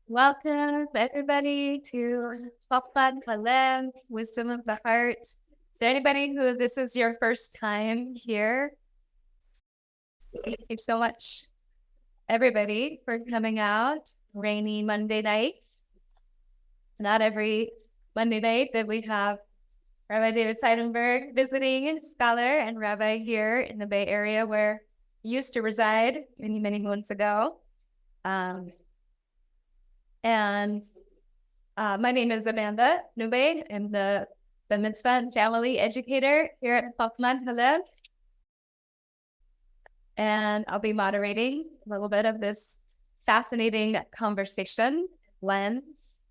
Welcome, everybody, to Chochmat, Halev, Wisdom of the Heart. Is there anybody who this is your first time here? Thank you so much, everybody, for coming out. Rainy Monday night. It's not every Monday night that we have Rabbi David Seidenberg visiting, scholar and rabbi here in the Bay Area where he used to reside many, many months ago. And my name is Amanda Nube. I'm the mitzvah and family educator here at Chochmat Halev. And I'll be moderating a little bit of this fascinating conversation lens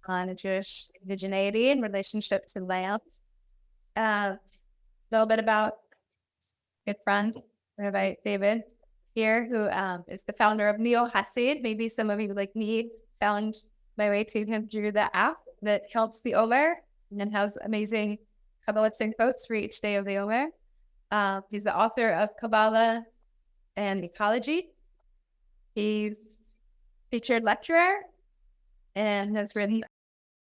on Jewish indigeneity in relationship to land. A little bit about good friend, Rabbi David here, who is the founder of Neo Hasid. Maybe some of you like me found my way to him through the app that helps the Omer and then has amazing Kabbalistic quotes for each day of the Omer. He's the author of Kabbalah and Ecology. He's featured lecturer and has written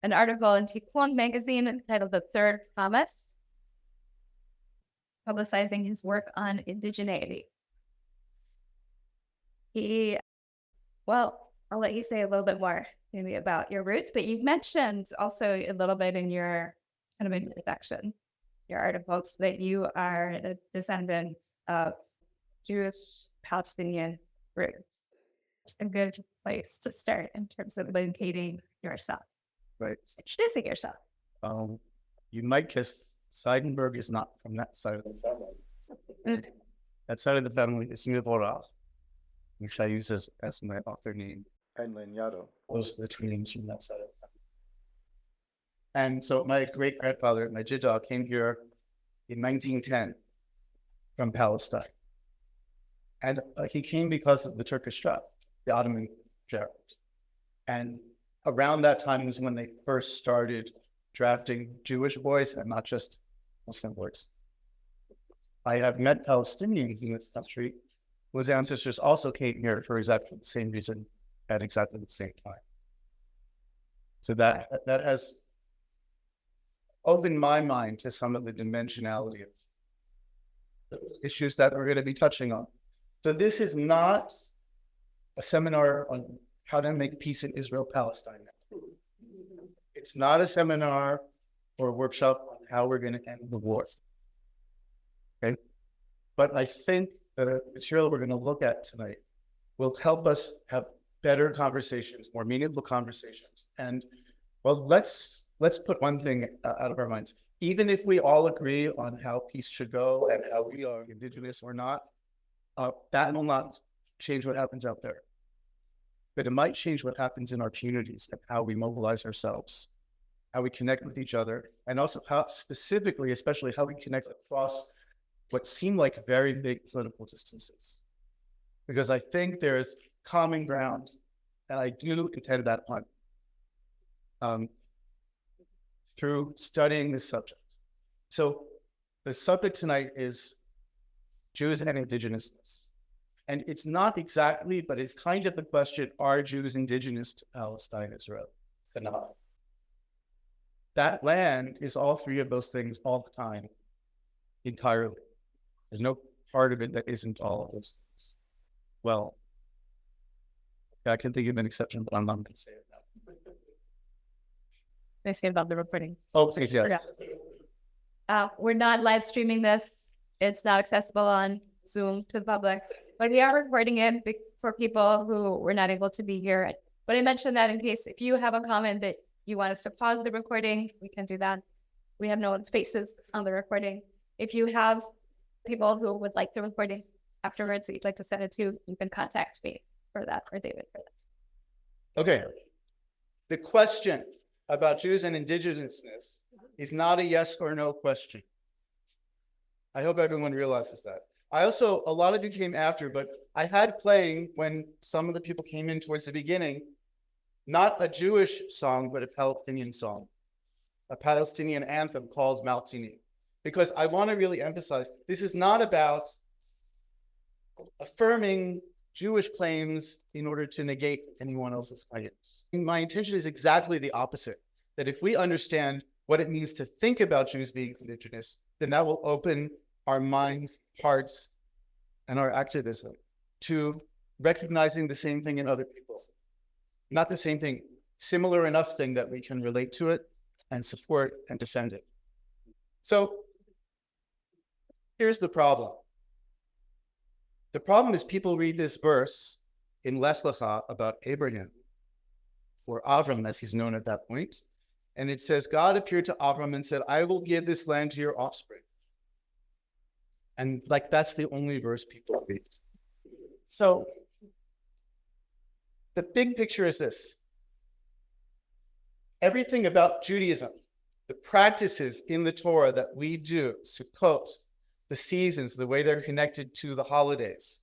an article in Tikkun magazine entitled The Third Promise, publicizing his work on indigeneity. I'll let you say a little bit more maybe about your roots, but you've mentioned also a little bit in your kind of introduction, your articles, that you are a descendant of Jewish Palestinian roots. It's a good place to start in terms of locating yourself. Right. Introducing yourself. You might guess Seidenberg is not from that side of the family. That side of the family is Mevorach, which I use as my author name. And Lenyado. Those are the two names from that side of the family. And so my great-grandfather, my Jidda, came here in 1910 from Palestine. And he came because of the Turkish draft, the Ottoman draft. And around that time was when they first started drafting Jewish boys and not just Muslim boys. I have met Palestinians in this country whose ancestors also came here for exactly the same reason at exactly the same time. So that has opened my mind to some of the dimensionality of the issues that we're going to be touching on. So this is not a seminar on how to make peace in Israel-Palestine. It's not a seminar or a workshop on how we're going to end the war. Okay? But I think the material we're going to look at tonight will help us have better conversations, more meaningful conversations. And well, let's put one thing out of our minds. Even if we all agree on how peace should go and how we are indigenous or not, that will not change what happens out there. But it might change what happens in our communities and how we mobilize ourselves, how we connect with each other, and also how specifically, especially how we connect across what seem like very big political distances. Because I think there is common ground, and I do intend that on through studying this subject. So the subject tonight is Jews and Indigenousness. And it's not exactly, but it's kind of the question, are Jews indigenous to Palestine, Israel, Canaan? That land is all three of those things all the time, entirely. There's no part of it that isn't all of those things. Well, I can think of an exception, but I'm not going to say it now. They say about the recording. Oh, yes. We're not live streaming this. It's not accessible on Zoom to the public, but we are recording it for people who were not able to be here But I mentioned that in case if you have a comment that you want us to pause the recording, we can do that. We have no spaces on the recording. If you have people who would like the recording afterwards that you'd like to send it to, you can contact me for that or David for that. Okay. The question about Jews and indigenousness is not a yes or no question. I hope everyone realizes that. A lot of you came after, but I had playing when some of the people came in towards the beginning, not a Jewish song, but a Palestinian song, a Palestinian anthem called Maltini. Because I want to really emphasize, this is not about affirming Jewish claims in order to negate anyone else's claims. My intention is exactly the opposite, that if we understand what it means to think about Jews being indigenous, then that will open our minds, hearts, and our activism to recognizing the same thing in other people. Not the same thing, similar enough thing that we can relate to it and support and defend it. So here's the problem. The problem is people read this verse in Lech Lecha about Abraham, or Avram as he's known at that point, and it says, God appeared to Avram and said, I will give this land to your offspring. And like that's the only verse people read. So the big picture is this. Everything about Judaism, the practices in the Torah that we do, Sukkot, the seasons, the way they're connected to the holidays,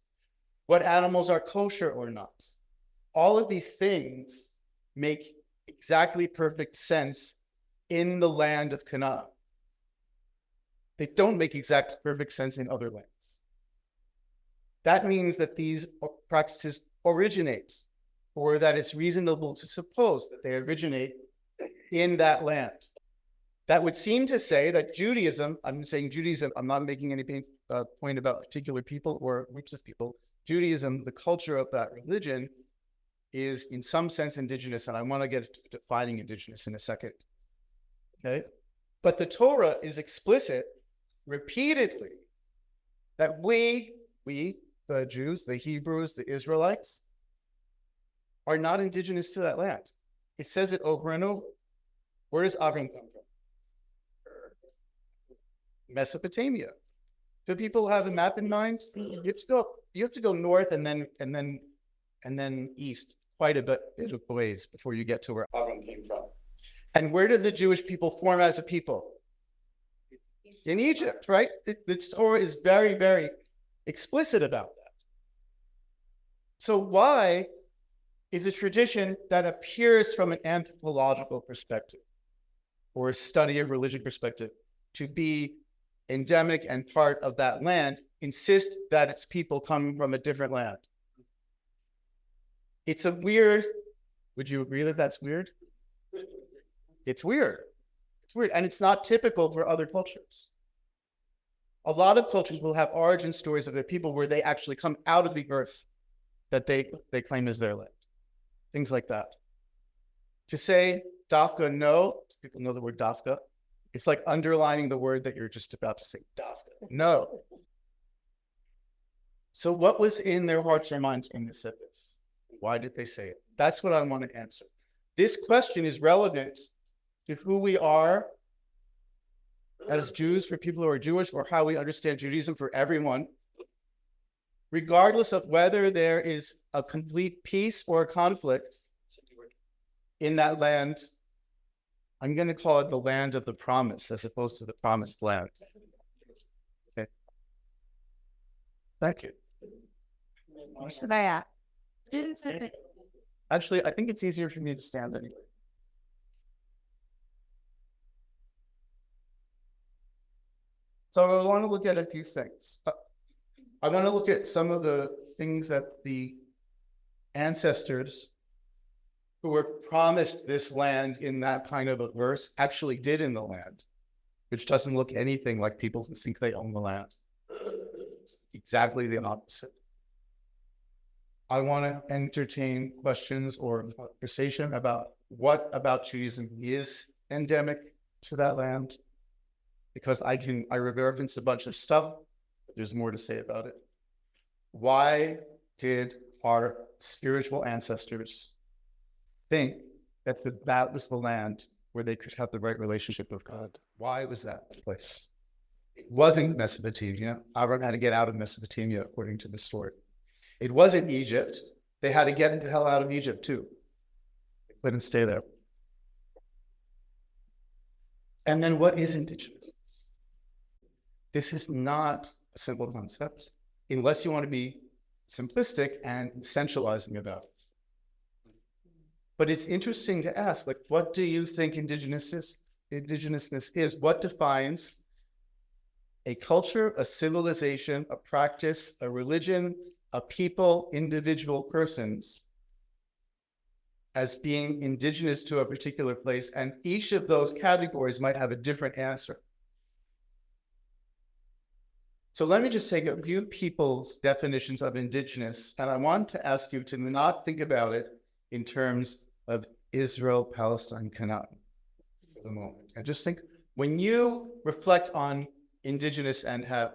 what animals are kosher or not, all of these things make exactly perfect sense in the land of Canaan. They don't make exact perfect sense in other lands. That means that these practices originate, or that it's reasonable to suppose that they originate in that land. That would seem to say that Judaism, I'm saying Judaism, I'm not making any point about particular people or groups of people. Judaism, the culture of that religion, is in some sense indigenous, and I want to get to defining indigenous in a second. Okay? But the Torah is explicit repeatedly that we, the Jews, the Hebrews, the Israelites, are not indigenous to that land. It says it over and over. Where does Avram come from? Mesopotamia. Do people have a map in mind? You have to go north and then east quite a bit of ways before you get to where Avram came from. And where did the Jewish people form as a people? In Egypt, right? The Torah is very, very explicit about that. So why is a tradition that appears from an anthropological perspective or a study of religion perspective to be endemic and part of that land insist that its people come from a different land? It's a weird, would you agree that that's weird? It's weird. It's weird. And it's not typical for other cultures. A lot of cultures will have origin stories of their people where they actually come out of the earth that they claim as their land. Things like that. To say dafka no, people know the word dafka. It's like underlining the word that you're just about to say, dafka. No. So what was in their hearts or minds when they said this? Why did they say it? That's what I want to answer. This question is relevant to who we are as Jews for people who are Jewish, or how we understand Judaism for everyone, regardless of whether there is a complete peace or a conflict in that land. I'm going to call it the land of the promise as opposed to the promised land. Okay. Thank you. Actually, I think it's easier for me to stand anyway. So I want to look at a few things. I want to look at some of the things that the ancestors who were promised this land in that kind of a verse actually did in the land, which doesn't look anything like people who think they own the land. It's exactly the opposite. I want to entertain questions or conversation about what about Judaism is endemic to that land, because I reference a bunch of stuff, but there's more to say about it. Why did our spiritual ancestors think that that was the land where they could have the right relationship with God. Why was that the place? It wasn't Mesopotamia. Avram had to get out of Mesopotamia, according to the story. It wasn't Egypt. They had to get the hell out of Egypt, too. They couldn't stay there. And then what is indigenousness? This is not a simple concept, unless you want to be simplistic and essentializing about it. But it's interesting to ask, like, what do you think indigenousness is? What defines a culture, a civilization, a practice, a religion, a people, individual persons as being indigenous to a particular place? And each of those categories might have a different answer. So let me just take a few people's definitions of indigenous, and I want to ask you to not think about it in terms of Israel, Palestine, Canaan for the moment. And just think, when you reflect on indigenous and have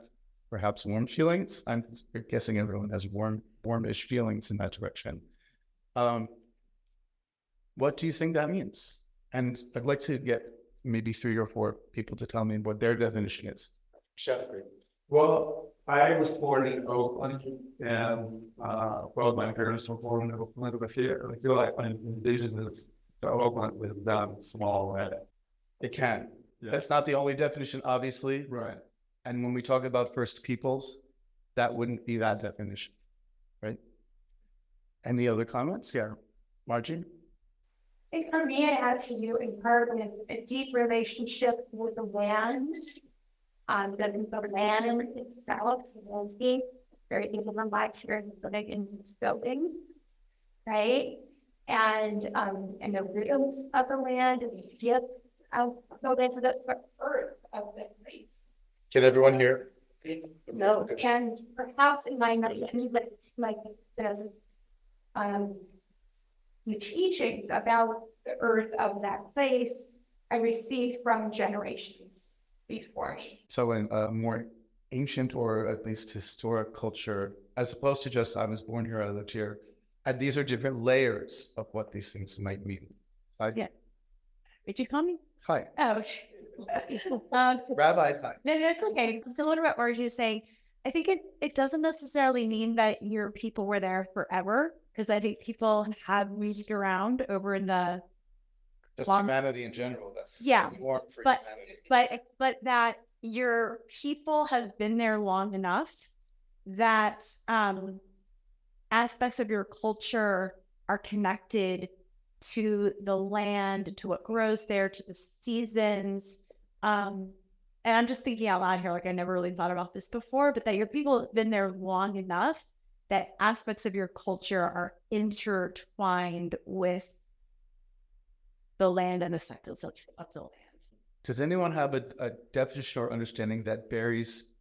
perhaps warm feelings, I'm guessing everyone has warmish feelings in that direction. What do you think that means? And I'd like to get maybe 3 or 4 people to tell me what their definition is. Jeffrey. Well, I was born in Oakland, and well, my parents were born in Oakland. But here, I feel like I'm indigenous to Oakland with small. It can. Yeah. That's not the only definition, obviously. Right. And when we talk about First Peoples, that wouldn't be that definition, right? Any other comments? Yeah, Margie? I think for me, it has to do in part with a deep relationship with the land. The land itself, the landscape, very people in my experience living in these buildings, right? And the rhythms of the land and the gift of the land, so that's the earth of the place. Can everyone hear? No, and perhaps in my mind, but it's like this, the teachings about the earth of that place I received from generations before me. So in a more ancient or at least historic culture, as opposed to just I was born here, I lived here, and these are different layers of what these things might mean. Yeah. Did you call me? Hi. Oh, Rabbi, hi. no, that's okay. Similar to what Margie was saying, I think it doesn't necessarily mean that your people were there forever, because I think people have moved around over in the Just humanity in general. That's yeah, more for but humanity. but that your people have been there long enough that aspects of your culture are connected to the land, to what grows there, to the seasons. And I'm just thinking out loud here, like I never really thought about this before, but that your people have been there long enough that aspects of your culture are intertwined with the land and the cycles of the land. Does anyone have a definition or understanding that varies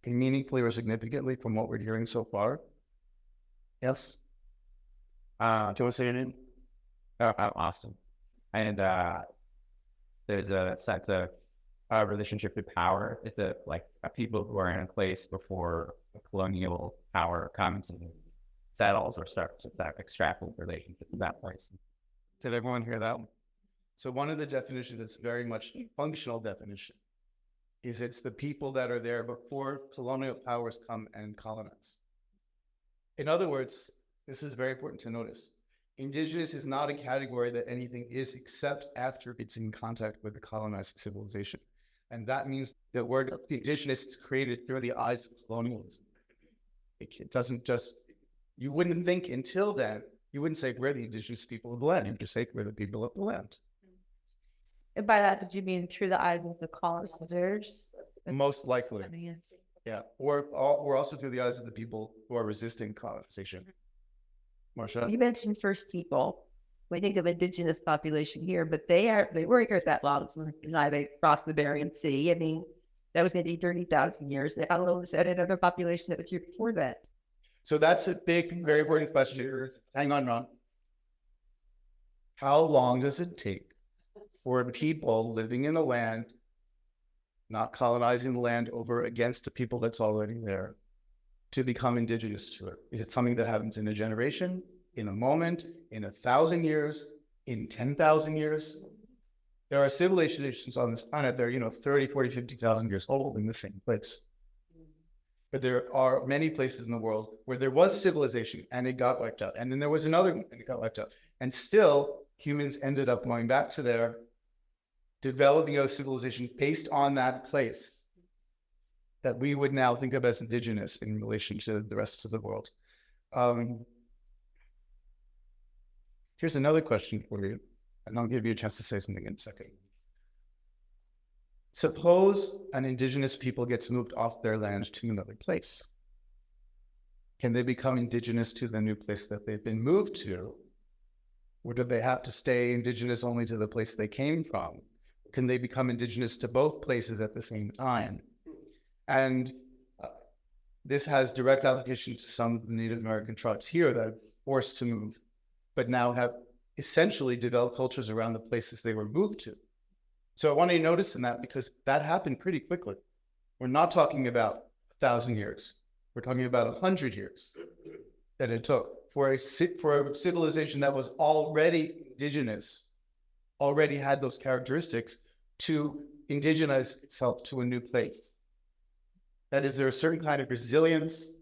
meaningfully or significantly from what we're hearing so far? Yes? Do you want to say your name? I'm Austin. And there's a sense of relationship to power. It's like people who are in a place before a colonial power comes and settles or starts with that extractive relationship to that place. Did everyone hear that one? So one of the definitions that's very much a functional definition is it's the people that are there before colonial powers come and colonize. In other words, this is very important to notice. Indigenous is not a category that anything is except after it's in contact with the colonized civilization. And that means the word indigenous is created through the eyes of colonialism. It doesn't just, you wouldn't think until then, you wouldn't say we're the indigenous people of the land. You'd just say we're the people of the land. And by that, did you mean through the eyes of the colonizers? Most likely. Yeah. Or also through the eyes of the people who are resisting colonization. Marsha? You mentioned First People. We think of indigenous population here, but they weren't here that long. They crossed the Bering Sea. I mean, that was maybe 30,000 years. How long was that another population that was here before that? So that's a big, very important question. Hang on, Ron. How long does it take for people living in a land, not colonizing the land over against the people that's already there, to become indigenous to it? Is it something that happens in a generation? in a moment, in 1,000 years, in 10,000 years. There are civilizations on this planet that are, 30, 40, 50,000 years old in the same place. But there are many places in the world where there was civilization and it got wiped out. And then there was another one and it got wiped out. And still, humans ended up going back to there, developing a civilization based on that place that we would now think of as indigenous in relation to the rest of the world. Here's another question for you, and I'll give you a chance to say something in a second. Suppose an indigenous people gets moved off their land to another place. Can they become indigenous to the new place that they've been moved to? Or do they have to stay indigenous only to the place they came from? Can they become indigenous to both places at the same time? And this has direct application to some Native American tribes here that are forced to move, but now have essentially developed cultures around the places they were moved to. So I want you to notice in that because that happened pretty quickly. We're not talking about 1,000 years. We're talking about 100 years that it took for a civilization that was already indigenous, already had those characteristics to indigenize itself to a new place. That is, there a certain kind of resilience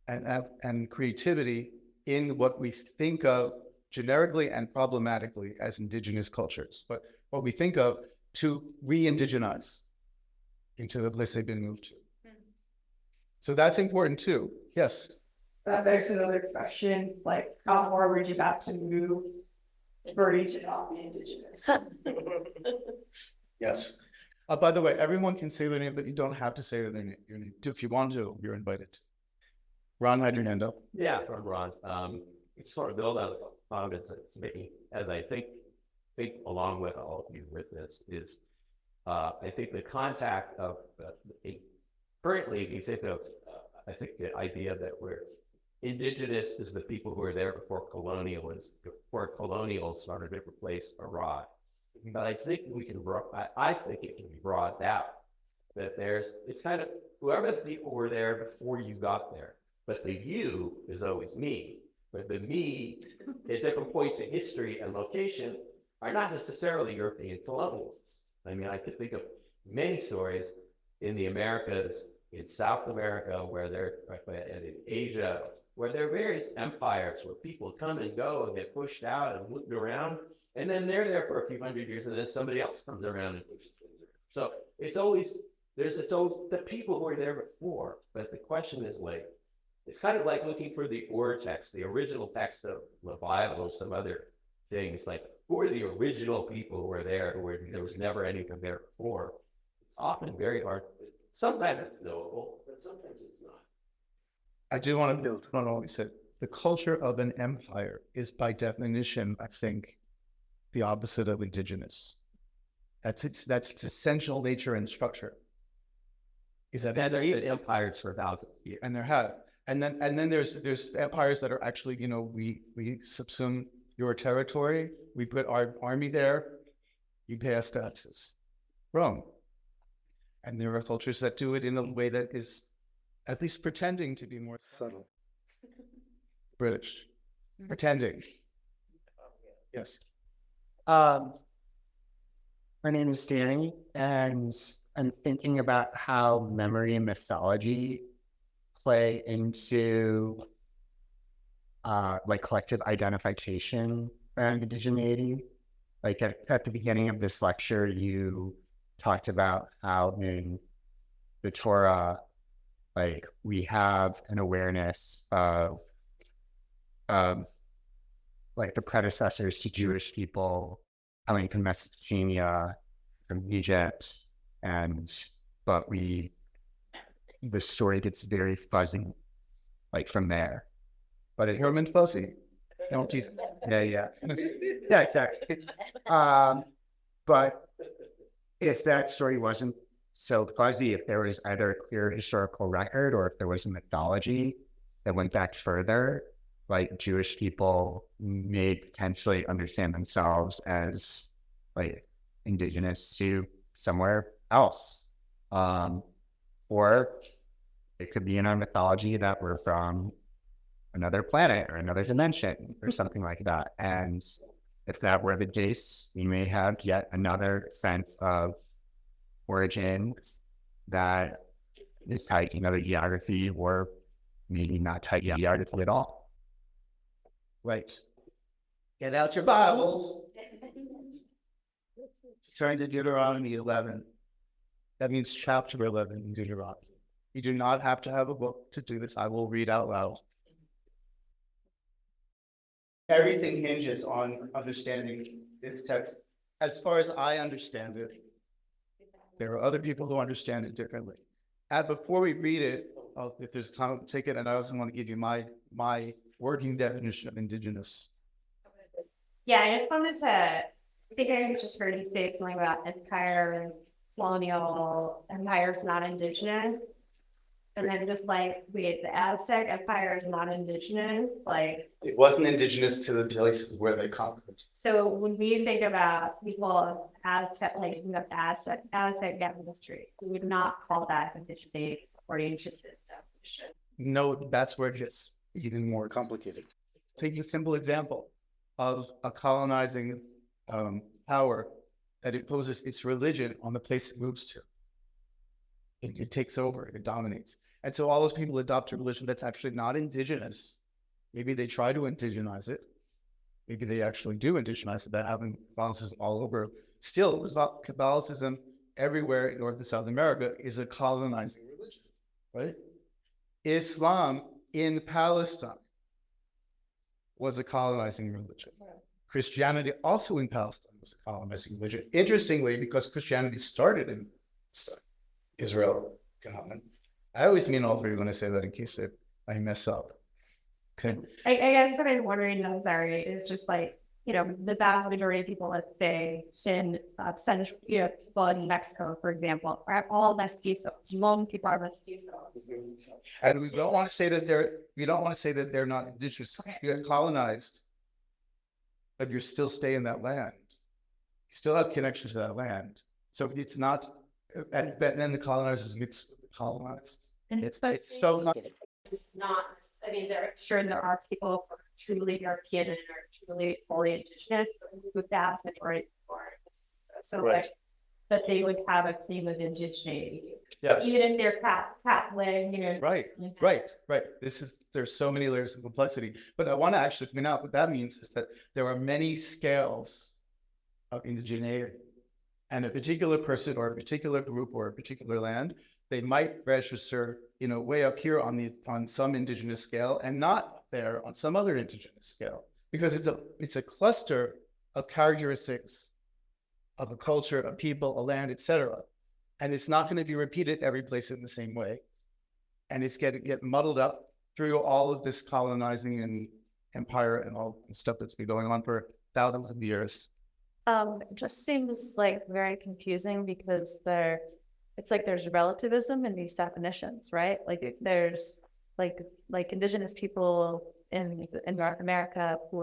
and creativity in what we think of generically and problematically as indigenous cultures, but what we think of to re-indigenize into the place they've been moved to. So that's important too. Yes? That begs another question, like how far would you have to move for you to not be indigenous? Yes. By the way, everyone can say their name, but you don't have to say their name. If you want to, you're invited. Ron, had your hand up. Yeah, from Ron. Sort of build on the comments as I think along with all of you with this is, I think the contact of currently, if you think of, I think the idea that we're indigenous is the people who are there before colonials started to replace Iraq. But I think I think it can be brought out that it's kind of whoever the people were there before you got there, but the you is always me. But the me at different points in history and location are not necessarily European colonialists. I mean, I could think of many stories in the Americas, in South America, and in Asia, where there are various empires where people come and go and get pushed out and moved around. And then they're there for a few hundred years, and then somebody else comes around and pushes them around. So it's always the people who were there before. But the question is it's kind of like looking for the Ur text, the original text of the Bible or some other things. Like, who are the original people who were there, there was never anything there before? It's often very hard. Sometimes it's knowable, but sometimes it's not. I do want to build on what we said. The culture of an empire is by definition, I think, the opposite of indigenous. That's its essential nature and structure. Is that there have been empires for thousands of years, and there have, and then there's empires that are actually, we subsume your territory, we put our army there, you pay us taxes. Rome. And there are cultures that do it in a way that is at least pretending to be more subtle. British. Pretending. Yes. My name is Danny, and I'm thinking about how memory and mythology play into collective identification around indigeneity. Like at the beginning of this lecture, you talked about how in the Torah, we have an awareness of the predecessors to Jewish people coming from Mesopotamia, from Egypt, but the story gets very fuzzy, from there. But it Herman Fuzzy. Don't tease. Yeah, exactly. But if that story wasn't so fuzzy, if there was either a clear historical record or if there was a mythology that went back further, Jewish people may potentially understand themselves as indigenous to somewhere else. Or it could be in our mythology that we're from another planet or another dimension or something like that. And if that were the case, we may have yet another sense of origin that is tied to another geography, or maybe not tied to geography at all. Right. Get out your Bibles. Turn to Deuteronomy 11. That means chapter 11 in Deuteronomy. You do not have to have a book to do this. I will read out loud. Everything hinges on understanding this text. As far as I understand it, there are other people who understand it differently. And before we read it, if there's time, I'll take it. And I also want to give you my working definition of indigenous. Yeah, I just wanted to, I think I just heard you say something about empire, colonial empires not indigenous. And then just like, wait, the Aztec Empire is not indigenous, like. It wasn't indigenous to the places where they conquered. So when we think about people of Aztec, like the Aztec history, we would not call that indigeneity according to this definition. No, that's where it gets even more complicated. Take a simple example of a colonizing power that imposes its religion on the place it moves to. It takes over, it dominates. And so all those people adopt a religion that's actually not indigenous. Maybe they try to indigenize it. Maybe they actually do indigenize it. That happens Catholicism all over. Still, Catholicism everywhere in North and South America is a colonizing religion, right? Islam in Palestine was a colonizing religion. Christianity also in Palestine was a colonizing religion. Interestingly, because Christianity started in Israel, Canaan. I always mean all three when I say that in case I mess up. Okay. I guess what I'm wondering, sorry, is just like, the vast majority of people, let's say, in Central, people in Mexico, for example, are all mestizos. Most people are mestizos. And we don't want to say that they're not indigenous. You get colonized, but you still stay in that land. You still have connection to that land. So it's not. And then the colonizers mix with the colonized. And it's so not. It's not. I mean, there are people who are truly European and are truly fully indigenous, but the vast majority are. So Right. like, but they would have a claim of indigeneity. Yeah. Even if they're Catholic, Right. There's so many layers of complexity. But I want to actually point out what that means is that there are many scales of indigeneity. And a particular person or a particular group or a particular land, they might register, way up here on some indigenous scale and not up there on some other indigenous scale, because it's a cluster of characteristics of a culture, a people, a land, etc. And it's not going to be repeated every place in the same way. And it's get muddled up through all of this colonizing and empire and all the stuff that's been going on for thousands of years. It just seems like very confusing because it's like there's relativism in these definitions, right? Like there's like indigenous people in North America who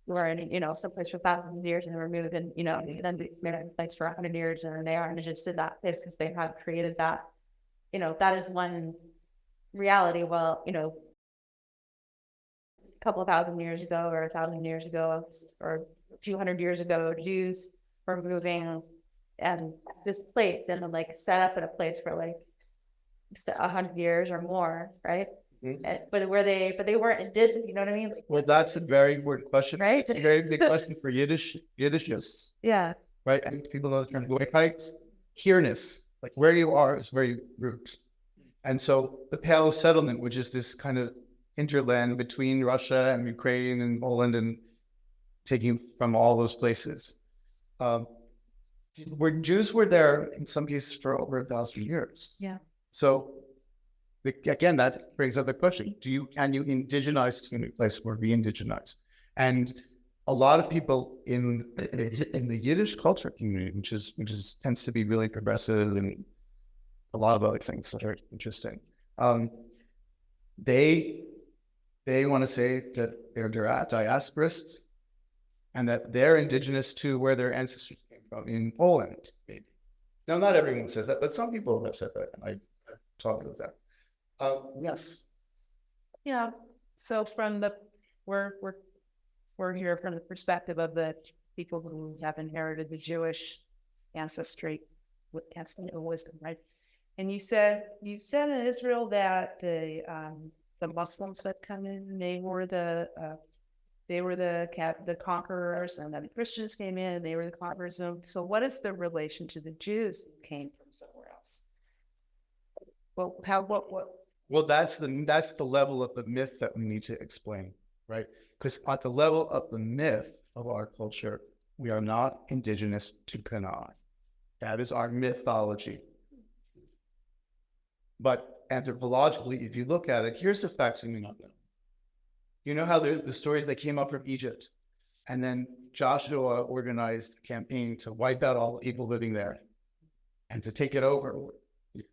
were in, someplace for thousands of years and were moved and, then they're in place for 100 years and they are indigenous to that place because they have created that, that is one reality. Well, a couple of thousand years ago or 1,000 years ago or a few hundred years ago, Jews were moving and this place and like set up in a place for like 100 years or more, right? Mm-hmm. But they weren't indigenous, you know what I mean? Well, that's a very important question, right? It's a very big question for Yiddishists. Yeah. Right, and people know the term Goyite, here-ness, like where you are is where you root. And so the Pale settlement, which is this kind of interland between Russia and Ukraine and Poland and taking from all those places. Where Jews were there in some cases for over 1,000 years. Yeah. So again, that brings up the question: can you indigenize to a new place or re-indigenize? And a lot of people in the Yiddish culture community, which tends to be really progressive and a lot of other things that are interesting. They want to say that they're diasporists and that they're indigenous to where their ancestors came from in Poland, maybe. Now, not everyone says that, but some people have said that, and I've talked with them. Yes. Yeah, So we're here from the perspective of the people who have inherited the Jewish ancestry with wisdom, right? And you said in Israel that the Muslims that come in, they were the conquerors, and then the Christians came in and they were the conquerors. So what is the relation to the Jews who came from somewhere else? Well, Well, that's the level of the myth that we need to explain, right? Because at the level of the myth of our culture, we are not indigenous to Canaan. That is our mythology. But anthropologically, if you look at it, here's the fact you may not know. You know how the stories that came up from Egypt, and then Joshua organized a campaign to wipe out all the people living there and to take it over.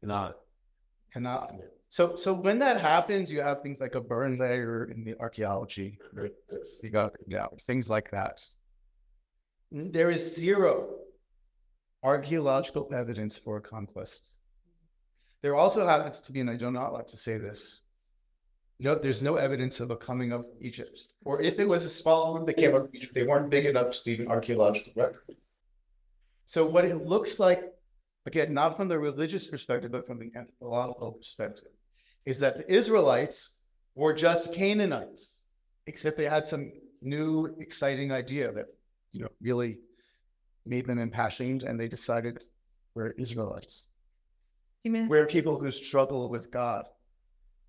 Cannot. So when that happens, you have things like a burn layer in the archaeology. You got things like that. There is zero archaeological evidence for a conquest. There also happens to be, and I do not like to say this, there's no evidence of a coming of Egypt. Or if it was a small group that came up from Egypt, they weren't big enough to leave an archaeological record. So what it looks like, again, not from the religious perspective, but from the anthropological perspective, is that the Israelites were just Canaanites, except they had some new, exciting idea that, really made them impassioned, and they decided we're Israelites. You mean We're people who struggle with God.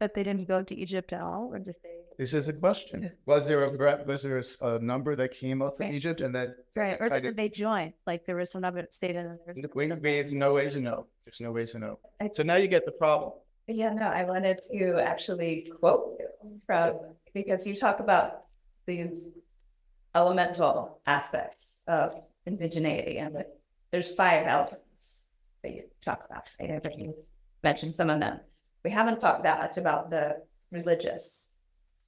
that they didn't go to Egypt at all, or did they? This is a question. Was there a number that came up from Egypt, and that Right, or did they join? Like there was some other state in there. there's no way to know. There's no way to know. So now you get the problem. Yeah, no, I wanted to actually quote you from, because you talk about these elemental aspects of indigeneity, and there's 5 elements that you talk about. I think you mentioned some of them. We haven't talked that much about the religious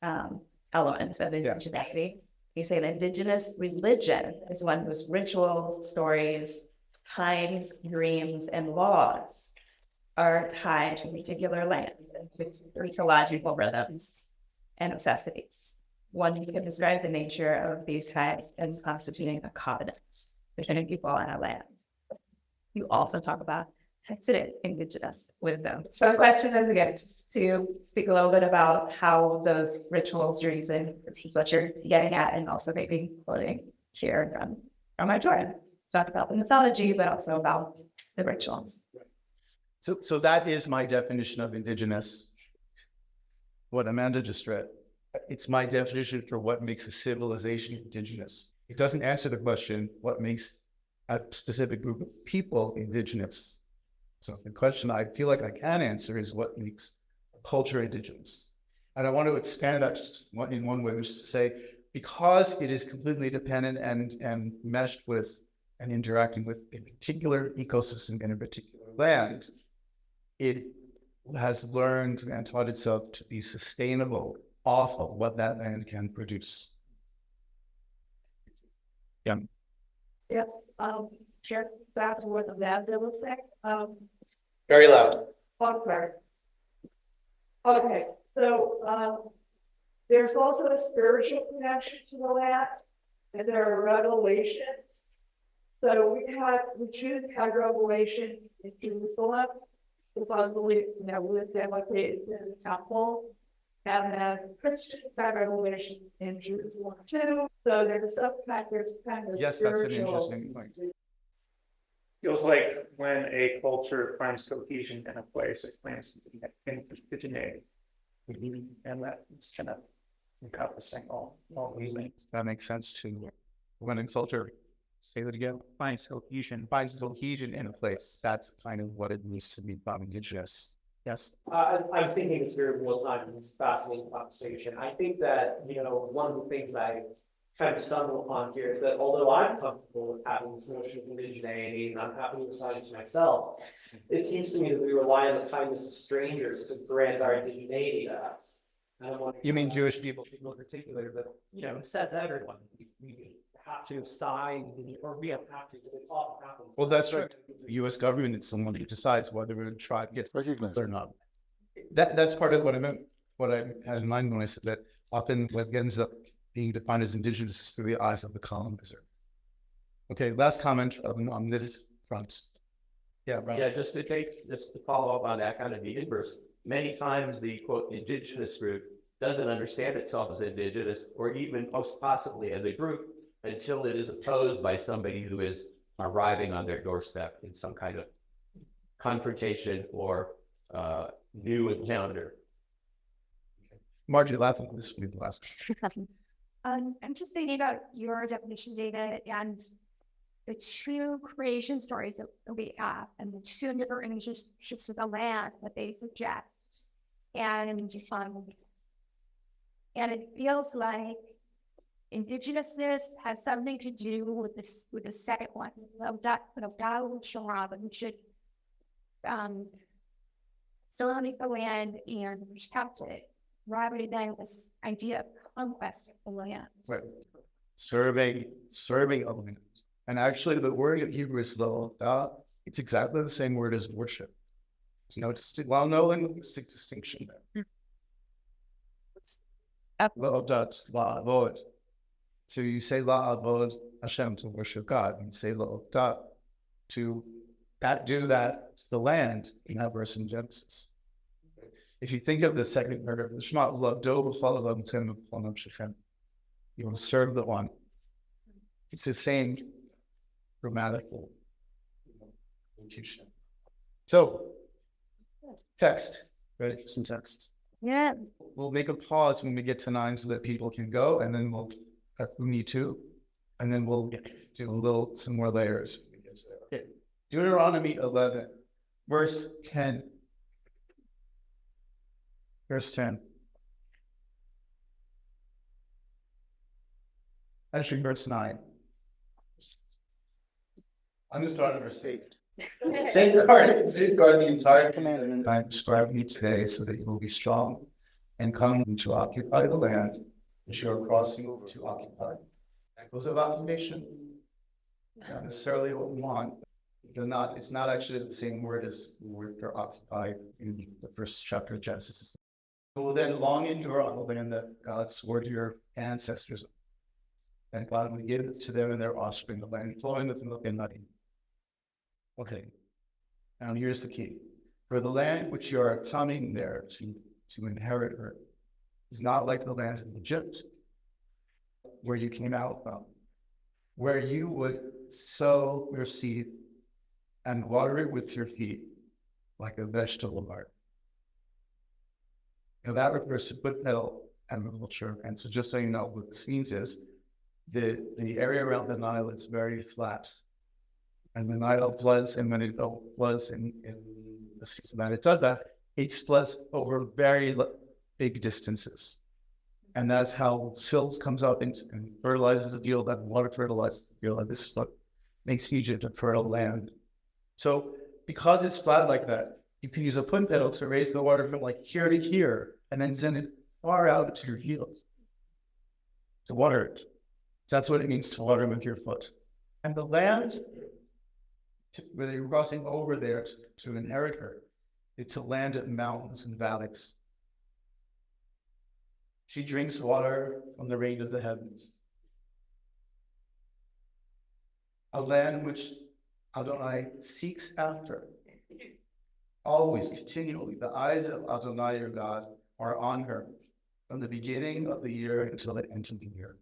element of indigeneity. You say the indigenous religion is one whose rituals, stories, times, dreams, and laws are tied to a particular land and its ecological rhythms and necessities. One you can describe the nature of these tribes as constituting a covenant between people on a land. You also talk about Hasidic indigenous wisdom. So the question is, again, just to speak a little bit about how those rituals, dreams, and this is what you're getting at, and also maybe quoting here from my Torah. Talk about the mythology, but also about the rituals. So that is my definition of indigenous. What Amanda just read. It's my definition for what makes a civilization indigenous. It doesn't answer the question, what makes a specific group of people indigenous. So the question I feel like I can answer is what makes a culture indigenous. And I want to expand that just in one way, which is to say, because it is completely dependent and meshed with and interacting with a particular ecosystem in a particular land, it has learned and taught itself to be sustainable off of what that land can produce. Yeah. Yes, share that with the land that looks like. Very loud. Okay, so there's also a spiritual connection to the land, and there are revelations. So we choose to have revelation in Jerusalem, because we lived there like in the temple, and then Christians have revelation in Jerusalem too. So there's kind of Yes, that's an spiritual. interesting point. Feels like when a culture finds cohesion in a place, it finds indigeneity. And that's kind of encompassing all these things. That makes sense too. When a culture, say that again, finds cohesion in a place, that's kind of what it means to be indigenous. Yes. I'm thinking it's very real time in this fascinating conversation. I think that, one of the things I kind of stumble upon here is that although I'm comfortable with having this notion of indigeneity and I'm happy to assign it to myself, it seems to me that we rely on the kindness of strangers to grant our indigeneity to us. You mean Jewish people? People in particular, but sets everyone. We have to assign, or we have to. It often happens. Well, that's right. The U.S. government is someone who decides whether a tribe gets recognized or not. That's part of what I meant. What I had in mind when I said that often what ends up being defined as indigenous is through the eyes of the colonizer. Okay, last comment on this front. Yeah, right. Yeah, just to follow up on that, kind of the inverse. Many times the quote indigenous group doesn't understand itself as indigenous, or even most possibly as a group, until it is opposed by somebody who is arriving on their doorstep in some kind of confrontation or new encounter. Margie, laughing. This will be the last. I'm just thinking about your definition, David, and the two creation stories that we have, and the two different relationships with the land that they suggest, and define. And it feels like Indigenousness has something to do with this, with the second one, of God will show up, and we should still the land and recapture it, rather than this idea of conquest of the land. Right. Survey of land. And actually, the word in Hebrew is lo'odah. It's exactly the same word as worship. There's no linguistic distinction there. Lo'odah, la'avod. So you say la'avod Hashem, to worship God. And you say lo'odah to do that to the land in that verse in Genesis. If you think of the second paragraph, the Shema, you will serve the one. It's the same grammatical locution. So, text. Ready for some text? Yeah. We'll make a pause when we get to 9 so that people can go, and then we'll, if we need to, and then we'll do some more layers when we get to there. Okay. Deuteronomy 11, verse 10. Verse 10. Actually, verse 9. I'm going to start at verse 8. Safeguard the entire commandment I am describing you today, so that you will be strong and come to occupy the land which you are crossing over to occupy. Echoes of occupation, not necessarily what we want. It's not actually the same word as the word for occupy in the first chapter of Genesis. You will then long endure on the land that God swore to your ancestors, and God will give it to them and their offspring, the land flowing with milk and honey. Okay, now here's the key. For the land which you are coming there to inherit her is not like the land of Egypt, where you came out from, where you would sow your seed and water it with your feet like a vegetable garden. Now that refers to foot pedal agriculture. And so just so you know, what this means is the area around the Nile is very flat. And the Nile floods, and when it floods in the season that it does that, it floods over very big distances. And that's how silt comes up and fertilizes the field, and water fertilizes the field, and this is what makes Egypt a fertile land. So because it's flat like that, you can use a foot pedal to raise the water from like here to here, and then send it far out into your field to water it. That's what it means to water with your foot. And the land where they're crossing over there to inherit her, it's a land of mountains and valleys. She drinks water from the rain of the heavens. A land which Adonai seeks after. Always, continually, the eyes of Adonai, your God, are on her from the beginning of the year until the end of the year.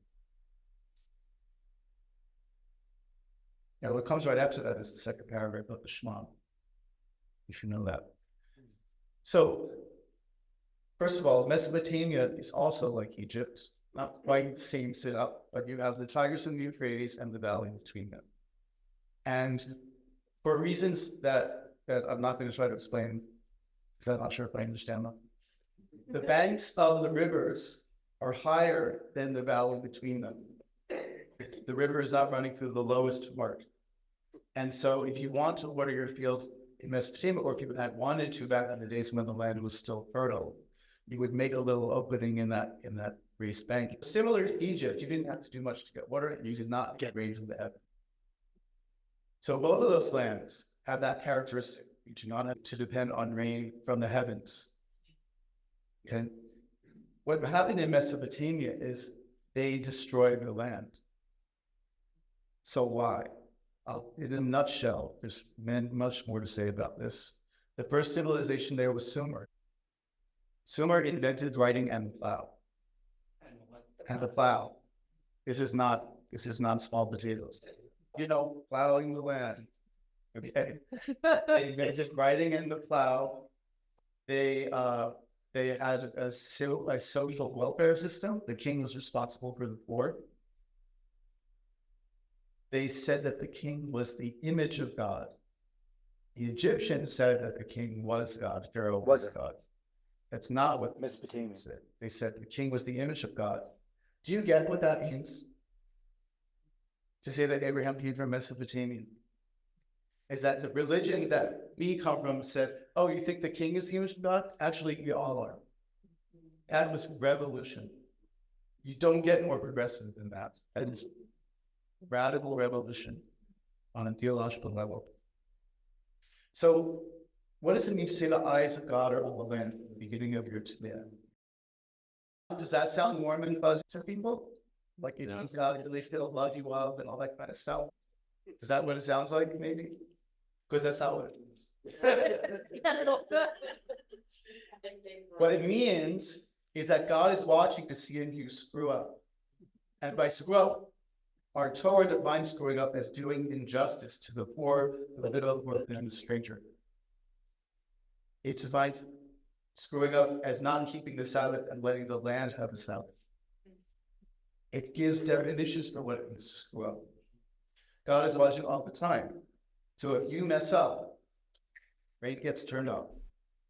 Now, what comes right after that is the second paragraph of the Shema, if you know that. So, first of all, Mesopotamia is also like Egypt, not quite the same setup, but you have the Tigris and the Euphrates and the valley between them. And for reasons that I'm not going to try to explain, because I'm not sure if I understand them, the banks of the rivers are higher than the valley between them. The river is not running through the lowest part. And so if you want to water your fields in Mesopotamia, or if you had wanted to back in the days when the land was still fertile, you would make a little opening in that raised bank. Similar to Egypt, you didn't have to do much to get water, and you did not get rain from the heaven. So both of those lands have that characteristic. You do not have to depend on rain from the heavens. Okay? what happened in Mesopotamia is they destroyed the land. So why? In a nutshell, there's much more to say about this. The first civilization there was Sumer. Sumer invented writing and the plow. And the plow. This is not small potatoes. You know, plowing the land. Okay. They invented writing and the plow. They had a social welfare system. The king was responsible for the poor. They said that the king was the image of God. The Egyptians said that the king was God, Pharaoh was God. That's not what Mesopotamia said. They said the king was the image of God. Do you get what that means? To say that Abraham came from Mesopotamia? Is that the religion that we come from said, oh, you think the king is the image of God? Actually, we all are. That was revolution. You don't get more progressive than that. That is radical revolution on a theological level. So what does it mean to say the eyes of God are on the land from the beginning of your to the end? Does that sound warm and fuzzy to people? Like it means God really still love you up and all that kind of stuff? Is that what it sounds like, maybe? Because that's not what it means. What it means is that God is watching to see if you screw up. And by screw up, our Torah defines screwing up as doing injustice to the poor, the widow, the orphan, and the stranger. It defines screwing up as not keeping the Sabbath and letting the land have a Sabbath. It gives definitions for what it means to screw up. God is watching all the time. So if you mess up, rate gets turned off.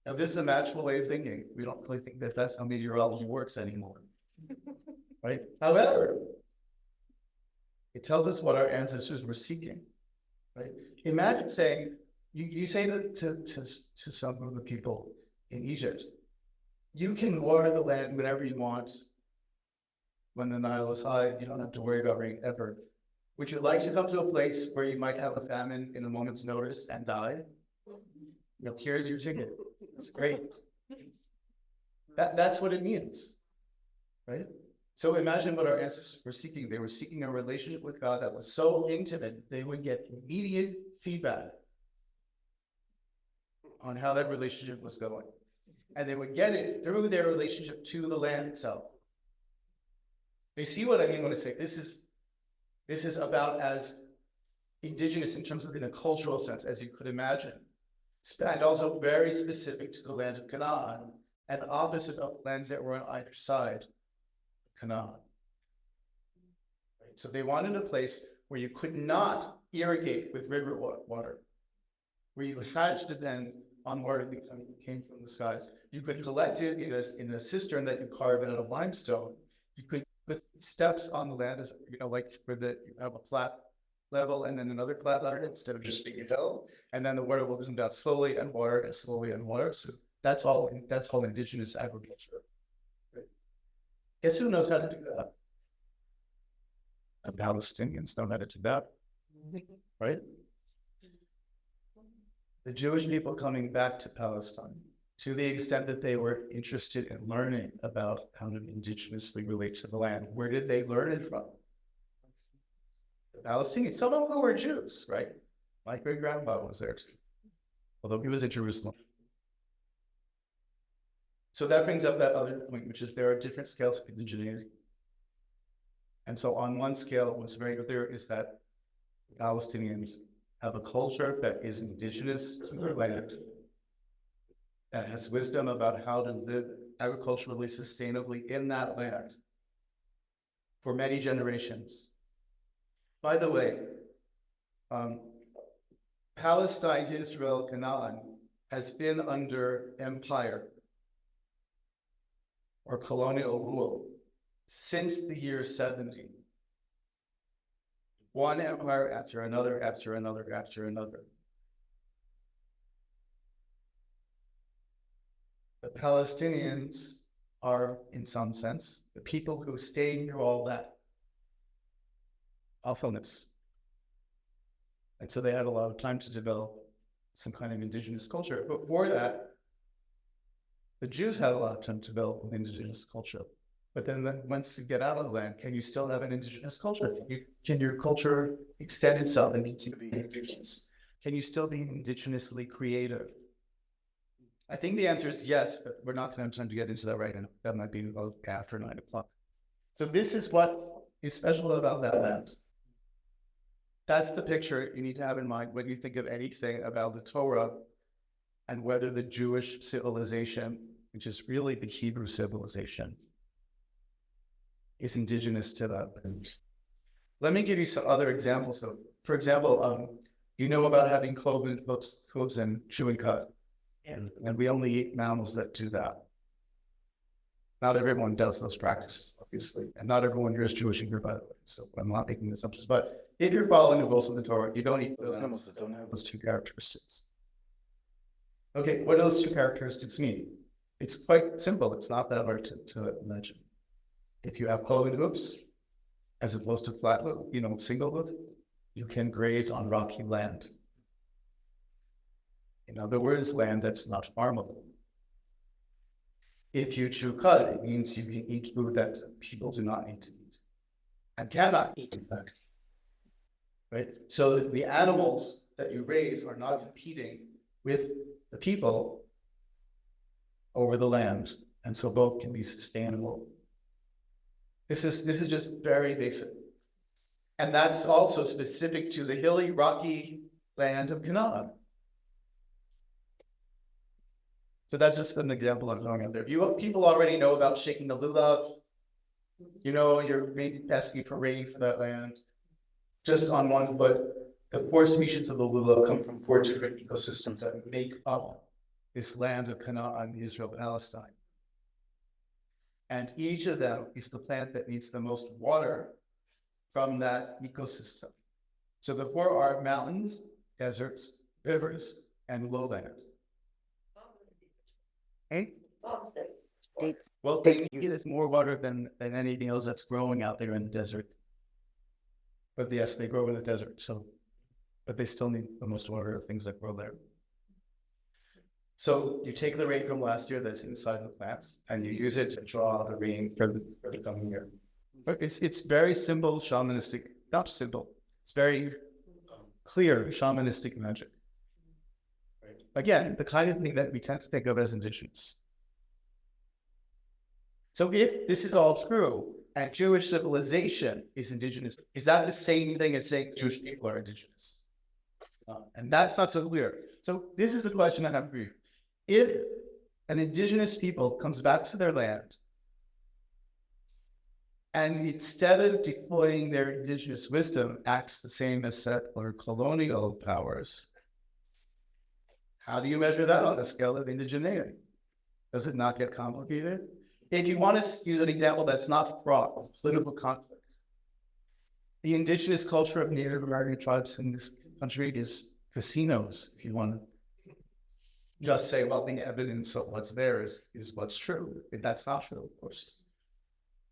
Now this is a magical way of thinking. We don't really think that that's how meteorology works anymore. Right? However, it tells us what our ancestors were seeking. Right? Imagine saying, you say to some of the people in Egypt, you can water the land whenever you want. When the Nile is high, you don't have to worry about rain ever. Would you like to come to a place where you might have a famine in a moment's notice and die? You know, here's your ticket. It's great. That's what it means, right? So imagine what our ancestors were seeking. They were seeking a relationship with God that was so intimate, they would get immediate feedback on how that relationship was going. And they would get it through their relationship to the land itself. You see what I mean when I say this is about as indigenous in terms of in a cultural sense as you could imagine, and also very specific to the land of Canaan and the opposite of the lands that were on either side of Canaan. Right? So they wanted a place where you could not irrigate with river water, where you had to depend on water that came from the skies. You could collect it in a cistern that you carve out of limestone. You could put steps on the land, as you know, like where you have a flat level and then another flat level instead of just being a hill, and then the water will come down slowly and water and slowly and water. So that's all indigenous agriculture. Right? Guess who knows how to do that? The Palestinians know how to do that, right? The Jewish people coming back to Palestine, to the extent that they were interested in learning about how to indigenously relate to the land. Where did they learn it from? The Palestinians. Some of them were Jews, right? My great-grandpa was there too, although he was in Jerusalem. So that brings up that other point, which is there are different scales of indigeneity. And so on one scale, what's very clear is that Palestinians have a culture that is indigenous to their land, that has wisdom about how to live agriculturally sustainably in that land for many generations. By the way, Palestine, Israel, Canaan has been under empire or colonial rule since the year 70. One empire after another, after another, after another. The Palestinians are, in some sense, the people who stayed through all that awfulness. And so they had a lot of time to develop some kind of indigenous culture. Before that, The Jews had a lot of time to develop an indigenous culture. But then once you get out of the land, can you still have an indigenous culture? Can your culture extend itself and continue to be indigenous? Can you still be indigenously creative? I think the answer is yes, but we're not going to have time to get into that right now. That might be after 9 o'clock. So this is what is special about that land. That's the picture you need to have in mind when you think of anything about the Torah and whether the Jewish civilization, which is really the Hebrew civilization, is indigenous to that land. Let me give you some other examples. For example, you know about having cloven hooves and chewing cud. And we only eat mammals that do that. Not everyone does those practices, obviously. And not everyone here is Jewish here, by the way. So I'm not making assumptions. But if you're following the rules of the Torah, you don't eat those animals that don't have those two characteristics. Okay, what do those two characteristics mean? It's quite simple. It's not that hard to imagine. If you have cloven hooves, as opposed to flat hoof, single hoof, you can graze on rocky land. In other words, land that's not farmable. If you chew cud, it means you can eat food that people do not need to eat and cannot eat, in fact. Right? So the animals that you raise are not competing with the people over the land, and so both can be sustainable. This is just very basic. And that's also specific to the hilly, rocky land of Canaan. So that's just an example I'm throwing out there. People already know about shaking the lulav. You're maybe asking for rain for that land. Just on one foot, the 4 species of the lulav come from 4 different ecosystems that make up this land of Canaan, Israel, Palestine. And each of them is the plant that needs the most water from that ecosystem. So the 4 are mountains, deserts, rivers, and lowland. Well, they use more water than anything else that's growing out there in the desert. But yes, they grow in the desert. But they still need the most water of things that grow there. So you take the rain from last year that's inside the plants, and you use it to draw the rain for the coming year. But it's very simple shamanistic, not simple. It's very clear shamanistic magic. Again, the kind of thing that we tend to think of as indigenous. So if this is all true, and Jewish civilization is indigenous, is that the same thing as saying Jewish people are indigenous? And that's not so clear. So this is the question I have for you. If an indigenous people comes back to their land, and instead of deploying their indigenous wisdom, acts the same as settler colonial powers, how do you measure that on the scale of indigeneity? Does it not get complicated? If you want to use an example that's not fraught with political conflict, the indigenous culture of Native American tribes in this country is casinos. If you want to just say, well, the evidence of what's there is what's true. That's not true, of course.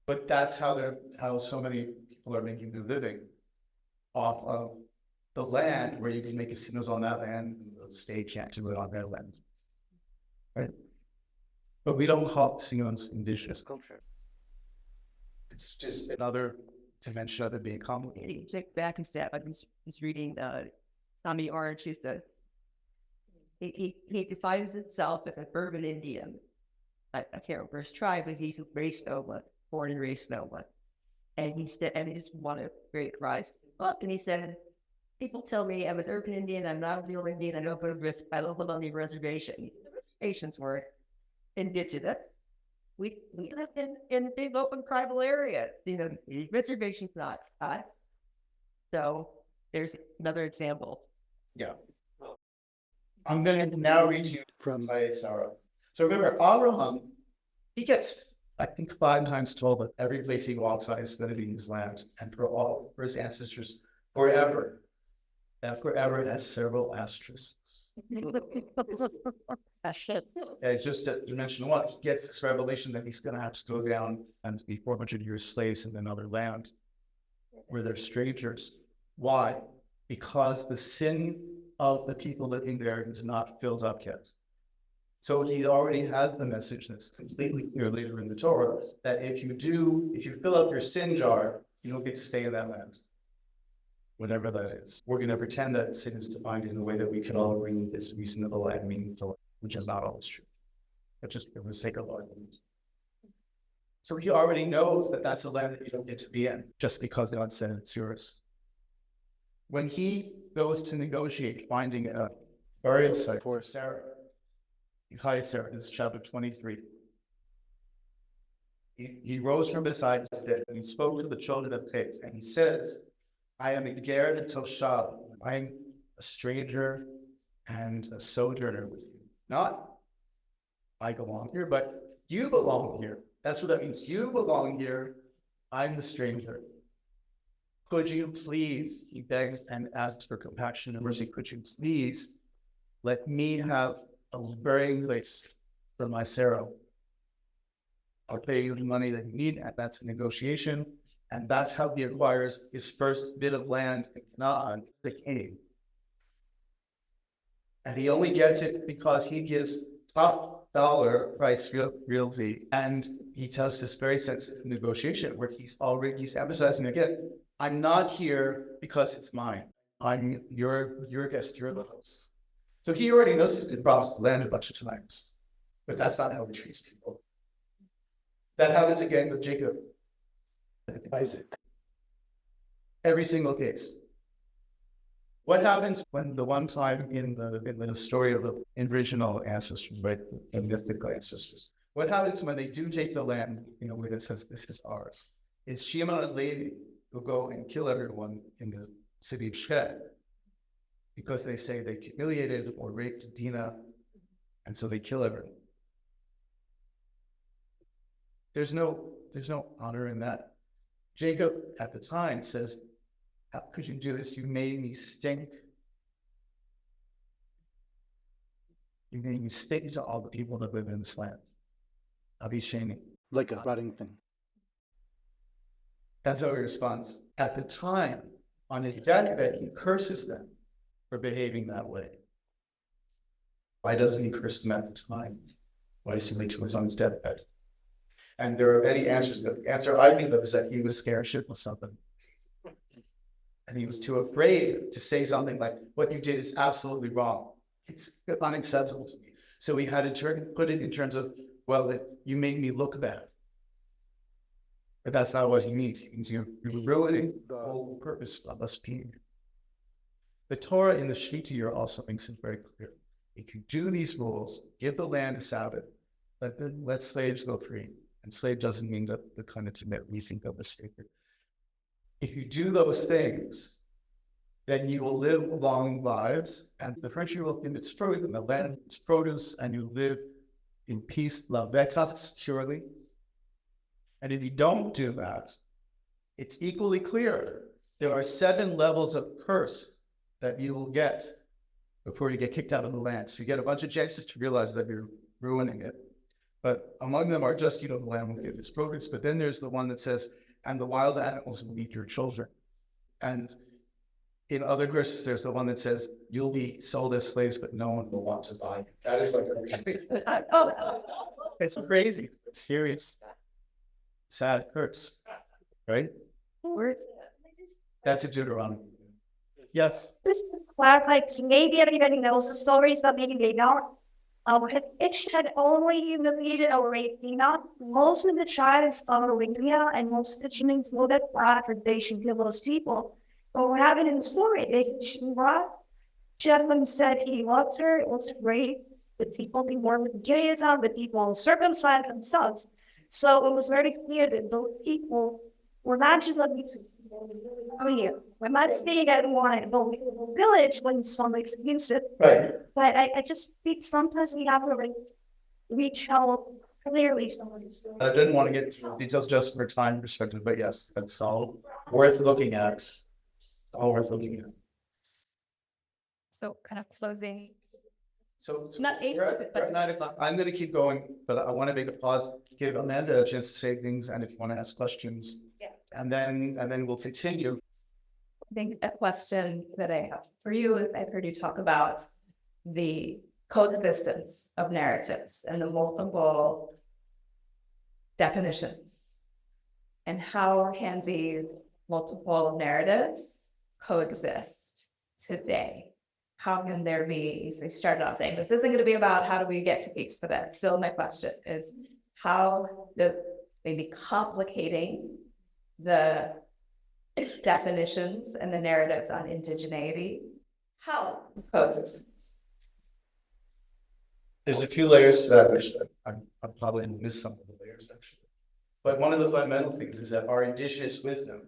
But that's how so many people are making their living off of the land where you can make casinos on that land, and the state can't do it on their land. Right? But we don't call casinos indigenous culture. It's just another dimension of it being complicated. Take back a step. I was reading Tommy Orange, he defines himself as an urban Indian. I can't remember his tribe, but he's raised Nova, born and raised Nova. And he just wanted to create rise up. And he said, people tell me I'm an urban Indian, I'm not a real Indian, I don't live on the reservation. The reservations were indigenous. We live in big open tribal areas. The reservation's not us. So there's another example. Yeah. I'm going to now read you from Sarah. So remember, Abraham, he gets, I think, 5 times 12 of every place he walks on is going to be his land, and for his ancestors forever. That forever has several asterisks. It's just to mention one, he gets this revelation that he's going to have to go down and be 400 years slaves in another land where they're strangers. Why? Because the sin of the people living there is not filled up yet. So he already has the message that's completely clear later in the Torah that if you fill up your sin jar, you don't get to stay in that land. Whatever that is. We're going to pretend that sin is defined in a way that we can all agree with is reasonable and meaningful, which is not always true. But just for the sake of argument. So he already knows that that's a land that you don't get to be in, just because God said it's yours. When he goes to negotiate finding a burial site for Sarah, hi Sarah, this is chapter 23. He rose from beside his dead and he spoke to the children of Tate, and he says, I am a ger until Shah. I am a stranger and a sojourner with you. Not I belong here, but you belong here. That's what that means. You belong here. I'm the stranger. Could you please, he begs and asks for compassion and mercy, could you please let me have a burying place for my Sarah? I'll pay you the money that you need, and that's a negotiation. And that's how he acquires his first bit of land in Canaan, the Canaan. And he only gets it because he gives top dollar price realty. And he tells this very sensitive negotiation where he's emphasizing again, I'm not here because it's mine. I'm your guest, you're the host. So he already knows he's been promised the land a bunch of times, but that's not how he treats people. That happens again with Jacob. Isaac. Every single case. What happens when the one time in the story of the original ancestors, right, the mythical ancestors, what happens when they do take the land in a way that says this is ours? Is Shimon and Levi who go and kill everyone in the city of Shechem because they say they humiliated or raped Dinah, and so they kill everyone. There's no honor in that. Jacob at the time says, how could you do this? You made me stink. You made me stink to all the people that live in this land. I'll be shaming. Like a budding thing. That's how he responds. At the time, on his deathbed, he curses them for behaving that way. Why doesn't he curse them at the time? Why does he wait till he's on his deathbed? And there are many answers, but the answer I think of is that he was scared shitless something. And he was too afraid to say something like, what you did is absolutely wrong. It's unacceptable to me. So he had to put it in terms of, well, that you made me look bad. But that's not what he means. He means you're ruining the whole purpose of us being here. The Torah in the Shita also makes it very clear. If you do these rules, give the land a Sabbath, let slaves go free. And slave doesn't mean the kind of thing that we think of as sacred. If you do those things, then you will live long lives, and the country will give its fruit, and the land its produce, and you live in peace, laveta, securely. And if you don't do that, it's equally clear. There are 7 levels of curse that you will get before you get kicked out of the land. So you get a bunch of chances to realize that you're ruining it. But among them are just, the land will give its produce. But then there's the one that says, and the wild animals will eat your children. And in other verses, there's the one that says, you'll be sold as slaves, but no one will want to buy you. That is like it's crazy. It's serious. Sad curse, right? That's a Deuteronomy. Yes. Just to clarify, so maybe everybody knows the stories, but maybe they don't. It had only humiliated or raped Dinah. Most of the tribes of Arabia and most of the Chinese know that they should kill those people. But what happened in the story? Shechem said he loved her. It was great. The people be born with Judaism, the people circumcised themselves. So it was very clear that those people were not just abusive. I'm not saying I don't want to go to the village when somebody's abusive, Right. But I just think sometimes we have to reach how clearly someone's. I didn't want to get into details just for time perspective, but yes, that's all worth looking at. All worth looking at. So kind of closing. So Not 8, we're at 9 o'clock. I'm going to keep going, but I want to make a pause, give Amanda a chance to say things, and if you want to ask questions, and then we'll continue. I think a question that I have for you is I've heard you talk about the coexistence of narratives and the multiple definitions, and how can these multiple narratives coexist today? How can there be, so you started off saying this isn't going to be about how do we get to peace, but that's still my question is how the maybe complicating the definitions and the narratives on indigeneity, how coexistence. There's a few layers to that, which I'm probably going to miss some of the layers actually. But one of the fundamental things is that our indigenous wisdom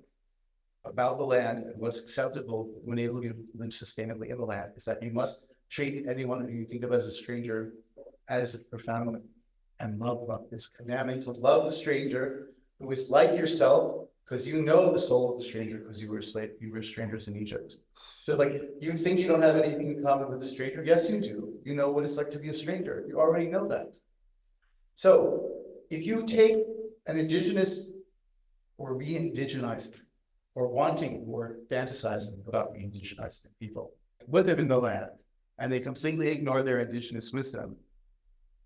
about the land and what's acceptable when able to live sustainably in the land is that you must treat anyone who you think of as a stranger as your family, and love this commandment to love the stranger who is like yourself, because you know the soul of the stranger because you were strangers in Egypt. So it's like you think you don't have anything in common with a stranger. Yes, you do. You know what it's like to be a stranger. You already know that. So if you take an indigenous or re-indigenized or wanting or fantasizing about re-indigenizing people with them in the land, and they completely ignore their indigenous wisdom,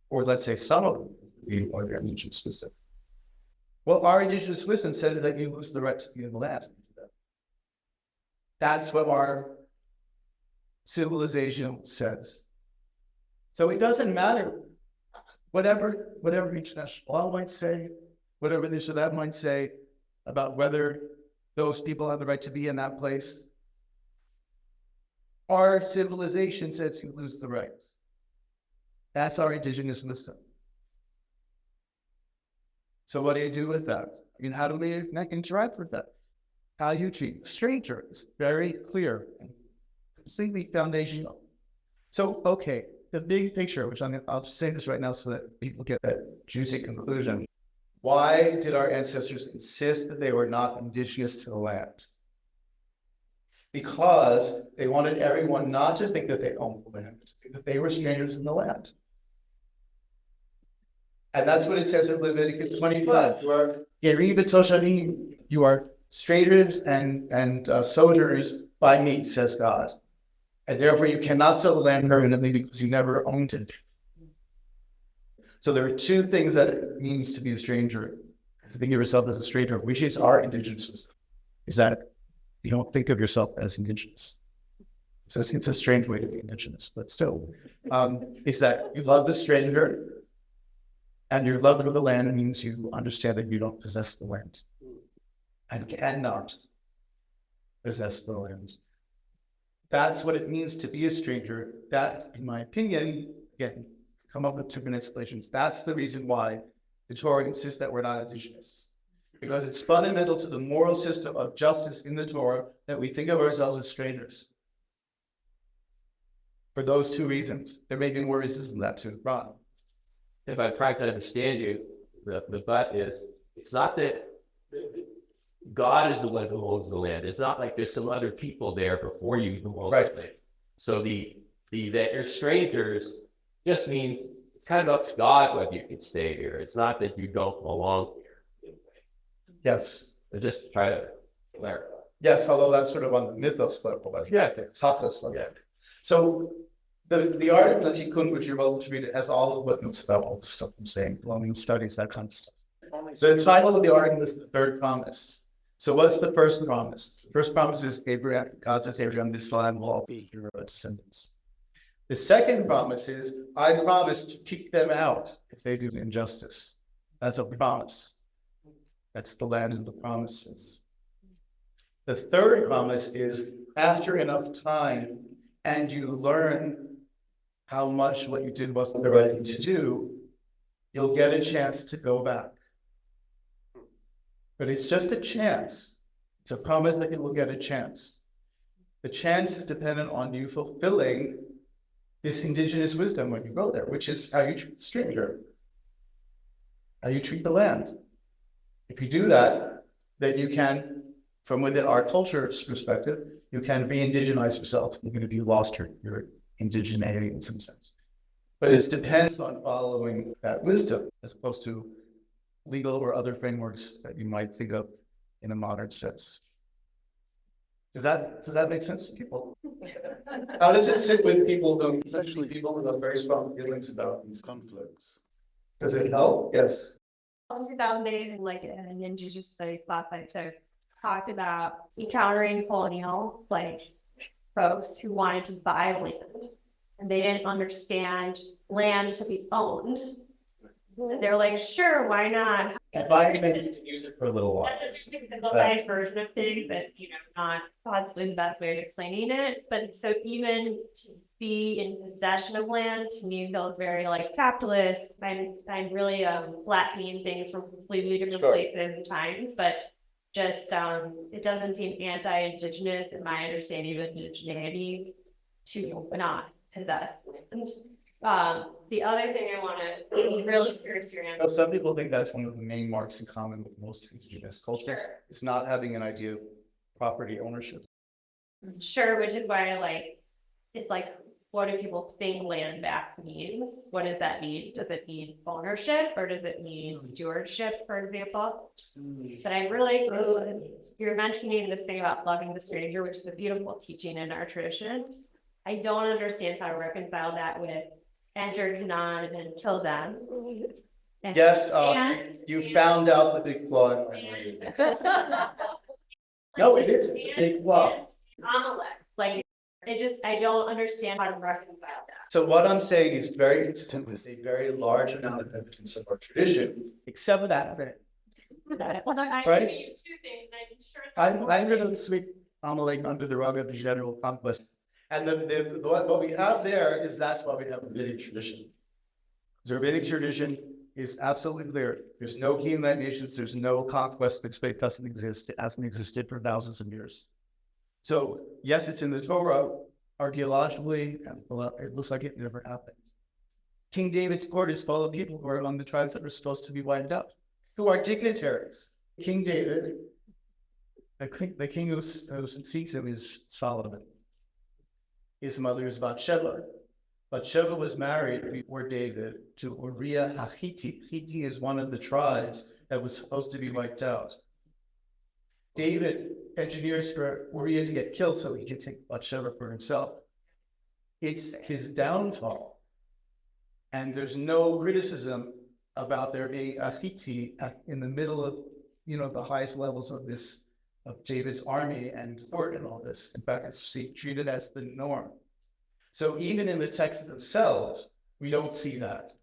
or let's say some of them ignore their indigenous wisdom. Well, our indigenous wisdom says that you lose the right to be in the land. That's what our civilization says. So it doesn't matter whatever international law might say, whatever this or that might say about whether those people have the right to be in that place. Our civilization says you lose the right. That's our indigenous wisdom. So what do you do with that? I mean, how do we interact with that? How you treat the stranger is very clear and completely foundational. So, okay, the big picture, which I'll just say this right now so that people get that juicy conclusion. Why did our ancestors insist that they were not indigenous to the land? Because they wanted everyone not to think that they owned the land, but to think that they were strangers in the land. And that's what it says in Leviticus 25. You are strangers and sojourners by me, says God. And therefore you cannot sell the land permanently because you never owned it. So there are two things that it means to be a stranger, to think of yourself as a stranger, which is our indigenous wisdom, is that you don't think of yourself as indigenous. It's a strange way to be indigenous, but still, is that you love the stranger, and your love for the land means you understand that you don't possess the land and cannot possess the land. That's what it means to be a stranger. That, in my opinion, again, come up with different explanations. That's the reason why the Torah insists that we're not indigenous. Because it's fundamental to the moral system of justice in the Torah that we think of ourselves as strangers. For those two reasons. There may be more reasons than that too. Ron. If I'm trying to understand you, the but is, it's not that God is the one who owns the land. It's not like there's some other people there before you who own the land. So that you're strangers just means it's kind of up to God whether you can stay here. It's not that you don't belong here. Yes. So just try to clarify. Yes, although that's sort of on the mythos level. Yeah. Tapas level. Yeah. So the article that Tikkun, which you're welcome to read, it has all the footnotes about all the stuff I'm saying, colonial studies, that kind of stuff. So the title of the article is The Third Promise. So what's the first promise? The first promise is Abraham, God says to Abraham, this land will all be your descendants. The second promise is, I promise to kick them out if they do injustice. That's a promise. That's the land of the promises. The third promise is, after enough time, and you learn how much what you did wasn't the right thing to do, you'll get a chance to go back. But it's just a chance. It's a promise that you will get a chance. The chance is dependent on you fulfilling this indigenous wisdom when you go there, which is how you treat the stranger, how you treat the land. If you do that, then you can, from within our culture's perspective, you can re-indigenize yourself, even if you lost your indigeneity in some sense. But it depends on following that wisdom, as opposed to legal or other frameworks that you might think of in a modern sense. Does that make sense to people? How does it sit with people who, especially people who have very strong feelings about these conflicts? Does it help? Yes. In 2008, like in an Indigenous studies class I took, talked about encountering colonial folks who wanted to buy land, and they didn't understand land to be owned. They're like, sure, why not? And buying it, you can use it for a little while. That's a simplified version of things that, not possibly the best way of explaining it. But so even to be in possession of land, to me, feels very capitalist. I'm really flattening things from completely different places and times, but just it doesn't seem anti-Indigenous in my understanding of indigeneity to not possess land. The other thing I want to really curious your answer. Some people think that's one of the main marks in common with most indigenous cultures. Sure. It's not having an idea of property ownership. Sure, which is why it's what do people think land back means? What does that mean? Does it mean ownership or does it mean stewardship, for example? But I'm really, you're mentioning this thing about loving the stranger, which is a beautiful teaching in our tradition. I don't understand how to reconcile that with enter Canaan and kill them. And Yes, you found out the big flaw. No, it is. It's a big flaw. Amalek, I don't understand how to reconcile that. So what I'm saying is very consistent with a very large amount of evidence of our tradition, except for that bit. Well, I'm Right? giving you two things, and I'm sure. I'm going to sweep Amalek under the rug of the general conquest. And what we have there is that's why we have rabbinic tradition. The rabbinic tradition is absolutely clear. There's no Canaanite nations. There's no conquest. The state doesn't exist. It hasn't existed for thousands of years. So yes, it's in the Torah. Archaeologically, it looks like it never happened. King David's court is full of people who are among the tribes that are supposed to be wiped out, who are dignitaries. King David, the king who succeeds him is Solomon. His mother is Bathsheba. Bathsheba was married before David to Uriah HaHitti. Hitti is one of the tribes that was supposed to be wiped out. David engineers for Uriah to get killed so he can take Bathsheba for himself. It's his downfall. And there's no criticism about there being a Hitti in the middle of, the highest levels of David's army and court and all this. In fact, it's treated as the norm. So even in the texts themselves, we don't see that.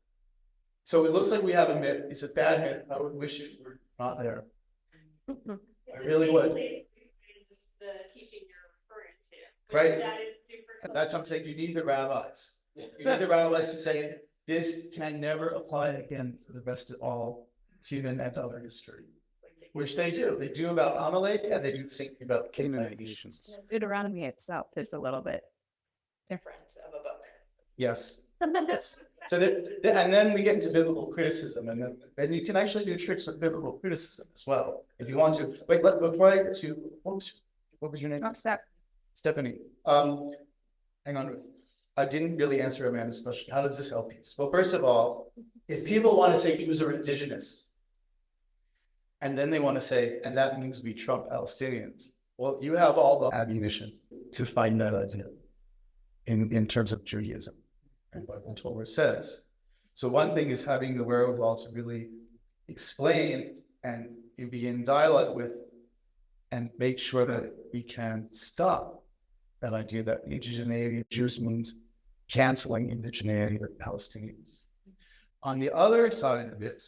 So it looks like we have a myth. It's a bad myth. I would wish it were not there. I really would. The teaching you're referring to. Right. That is super. That's what I'm saying. You need the rabbis. You need the rabbis to say this can never apply again for the rest of all human and other history. Which they do. They do about Amalek, and they do the same thing about Canaanite nations. Deuteronomy itself is a little bit different of a book. Yes. Yes. So and then we get into biblical criticism, and then you can actually do tricks with biblical criticism as well, if you want to. Wait, before I get to, what was your name? Stephanie. Hang on, Ruth. I didn't really answer Amanda's question. How does this help peace? Well, first of all, if people want to say Jews are indigenous, and then they want to say, and that means we trump Palestinians. Well, you have all the ammunition to find that idea in terms of Judaism and what the Torah says. So one thing is having the wherewithal to really explain and be in dialogue with and make sure that we can stop that idea that indigeneity of Jews means canceling indigeneity of Palestinians. On the other side of it,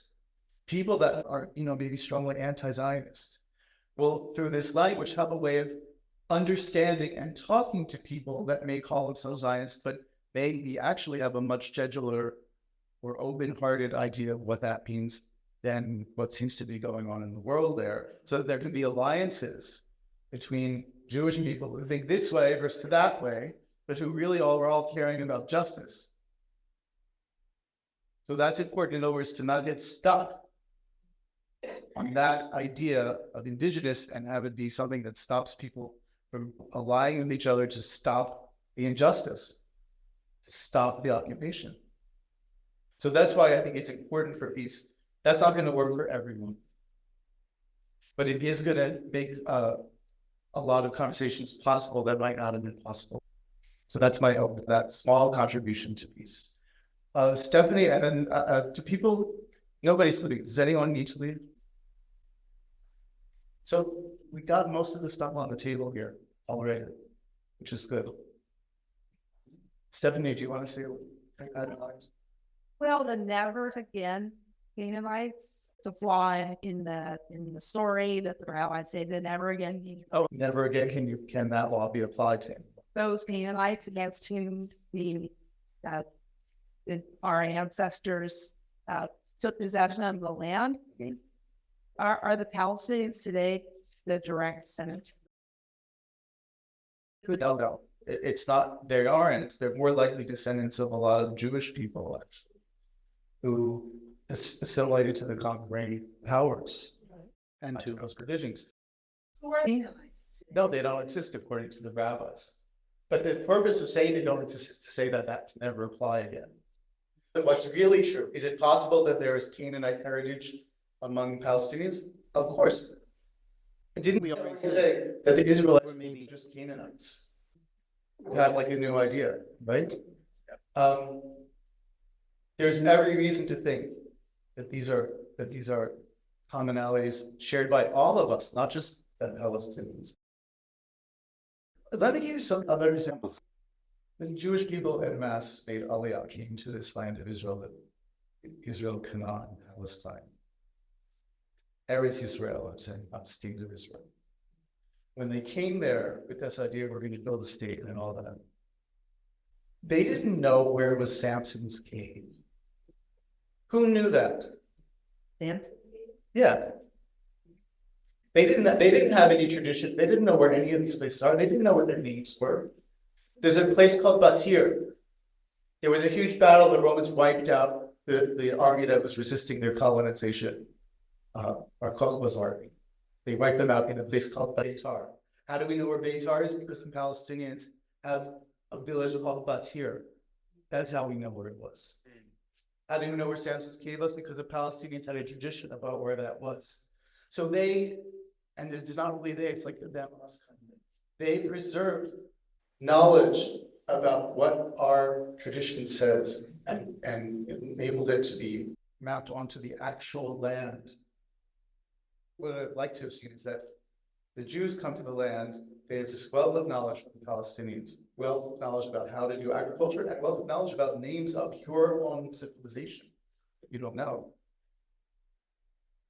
people that are, maybe strongly anti-Zionist will, through this language, have a way of understanding and talking to people that may call themselves Zionists, but maybe actually have a much gentler or open-hearted idea of what that means than what seems to be going on in the world there. So that there can be alliances between Jewish people who think this way versus that way, but who really are all caring about justice. So that's important, in other words, to not get stuck on that idea of indigenous and have it be something that stops people from allying with each other to stop the injustice, to stop the occupation. So that's why I think it's important for peace. That's not going to work for everyone, but it is going to make a lot of conversations possible that might not have been possible So that's my that small contribution to peace. Stephanie, and then to people, nobody's leaving. Does anyone need to leave? So we got most of the stuff on the table here already, which is good. Stephanie, do you want to say? Well, the never again Canaanites to fly in the story that the rabbis say the never again. Oh, never again can that law be applied to Those Canaanites against whom our ancestors took possession of the land are the Palestinians today the direct descendants? No, it's not. They aren't. They're more likely descendants of a lot of Jewish people, actually, who assimilated to the conquering powers and to those provisions. No, they don't exist according to the rabbis. But the purpose of saying they don't exist is to say that that can never apply again. But what's really true, is it possible that there is Canaanite heritage among Palestinians? Of course. Didn't we already say that the Israelites were maybe just Canaanites? We had like a new idea, right? There's every reason to think that these are commonalities shared by all of us, not just the Palestinians. Let me give you some other examples. The Jewish people en masse made Aliyah, came to this land of Israel, Canaan, Palestine. Eretz Israel, I'm saying, not state of Israel. When they came there with this idea, we're going to build a state and all that, they didn't know where was Samson's cave. Who knew that? Samson? Yeah. They didn't have any tradition. They didn't know where any of these places are. They didn't know what their names were. There's a place called Batir. There was a huge battle. The Romans wiped out the army that was resisting their colonization. Our Chochmat's army. They wiped them out in a place called Beitar. How do we know where Beitar is? Because the Palestinians have a village called Batir. That's how we know where it was. How do we know where Samson's cave was? Because the Palestinians had a tradition about where that was. So and it's not only it's like the them, us kind of thing. They preserved knowledge about what our tradition says and enabled it to be mapped onto the actual land. What I'd like to have seen is that the Jews come to the land, there's this wealth of knowledge from the Palestinians, wealth of knowledge about how to do agriculture, and wealth of knowledge about names of your own civilization that you don't know.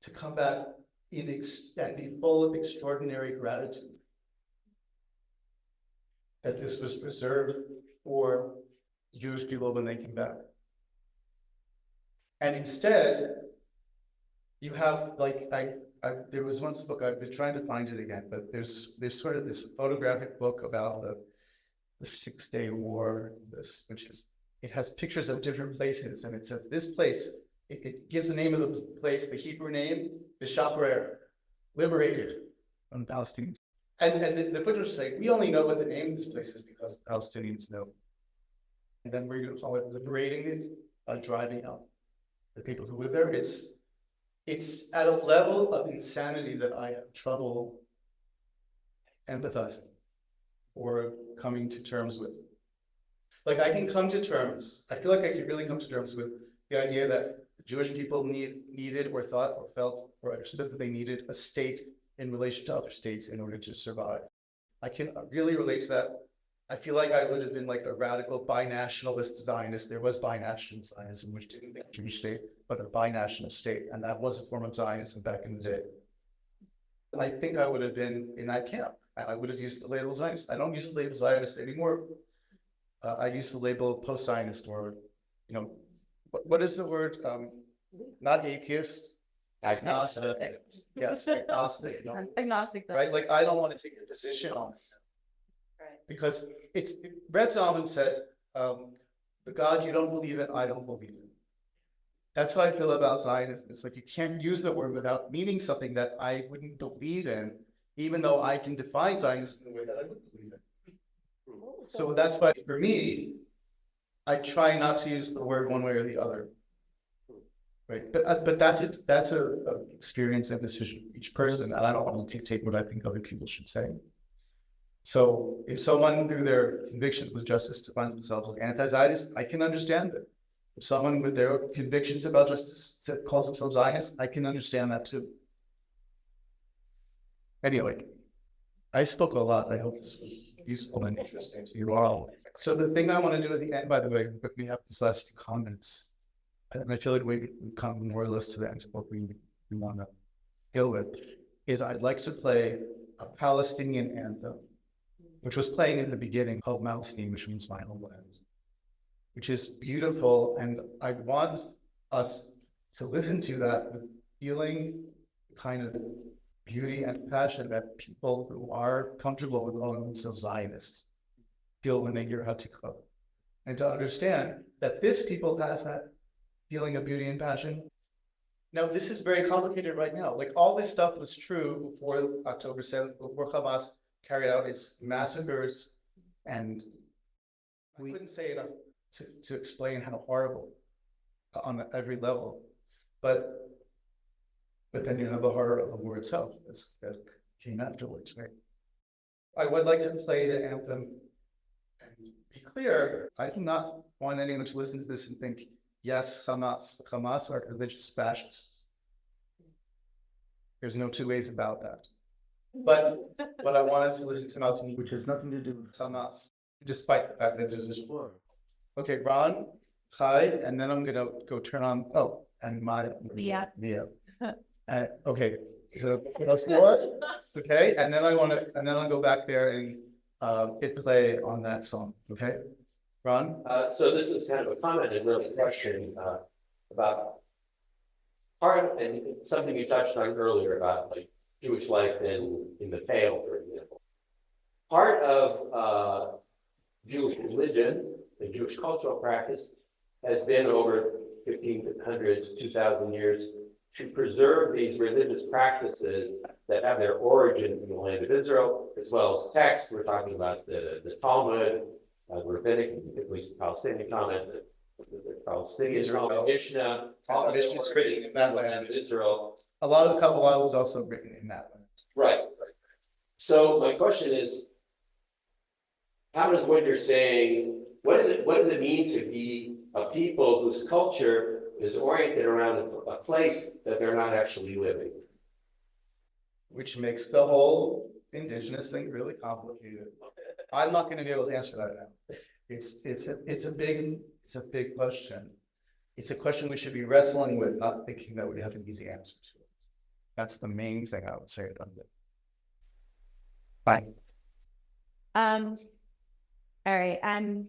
To come back and be full of extraordinary gratitude that this was preserved for the Jewish people when they came back. And instead, you have there was once a book, I've been trying to find it again, but there's sort of this photographic book about the 6-Day War, it has pictures of different places, and it says this place, it gives the name of the place, the Hebrew name, B'Shaprer, liberated from the Palestinians. And the footnotes say, we only know what the name of this place is because the Palestinians know. And then we're going to call it liberating it by driving out the people who live there. It's at a level of insanity that I have trouble empathizing or coming to terms with. Like I can come to terms, I feel like I can really come to terms with the idea that the Jewish people needed or thought or felt or understood that they needed a state in relation to other states in order to survive. I can really relate to that. I feel like I would have been like a radical binationalist Zionist. There was binational Zionism, which didn't think a Jewish state, but a binational state. And that was a form of Zionism back in the day. And I think I would have been in that camp. I would have used the label Zionist. I don't use the label Zionist anymore. I use the label post-Zionist, or, what is the word? Not atheist. Agnostic. Yes, agnostic. Agnostic. Right? Like, I don't want to take a position on it. Right. Because Reb Zalman said, the God you don't believe in, I don't believe in. That's how I feel about Zionism. It's like you can't use the word without meaning something that I wouldn't believe in, even though I can define Zionism in the way that I would believe in. So that's why, for me, I try not to use the word one way or the other. Right, but that's it. That's a experience and decision for each person, and I don't want to dictate what I think other people should say. So if someone through their convictions with justice defines themselves as anti-Zionist, I can understand that. If someone with their convictions about justice calls themselves Zionist, I can understand that too. Anyway, I spoke a lot. I hope this was useful and interesting to you all. So the thing I want to do at the end, by the way, we have these last few comments. And I feel like we've come more or less to the end of what we want to deal with, is I'd like to play a Palestinian anthem, which was playing in the beginning called Palestine, which means final land, which is beautiful. And I want us to listen to that with feeling kind of beauty and passion that people who are comfortable with calling themselves Zionists feel when they hear Hatikva. And to understand that this people has that feeling of beauty and passion. Now, this is very complicated right now. Like, all this stuff was true before October 7th, before Hamas carried out its massacres, and we couldn't say enough to explain how horrible on every level. But then you have the horror of the war itself that came afterwards, right? I would like to play the anthem and be clear. I do not want anyone to listen to this and think, yes, Hamas are religious fascists. There's no two ways about that. But what I wanted to listen to now, which has nothing to do with Hamas, despite the fact that there's this war. Okay, Ron, Chai, and then I'm gonna go turn on. Oh, and Mia. Okay, so that's more. Okay, and then I'll go back there and hit play on that song. Okay, Ron. So this is kind of a comment and really a question about part, and something you touched on earlier about like Jewish life in the Pale, for example. Part of Jewish religion, the Jewish cultural practice, has been over 1,500 to 2,000 years to preserve these religious practices that have their origins in the land of Israel, as well as texts. We're talking about the Talmud, the rabbinic, at least the Palestinian Talmud, the Palestinian Talmud, Mishnah, All the Mishnah is written in that land. Israel. A lot of the Kabbalah was also written in that land. Right. So my question is, how does what you're saying, what does it mean to be a people whose culture is oriented around a place that they're not actually living? Which makes the whole indigenous thing really complicated. I'm not going to be able to answer that now. It's a big question. It's a question we should be wrestling with, not thinking that we have an easy answer to it. That's the main thing I would say about it. Bye. All right. I'm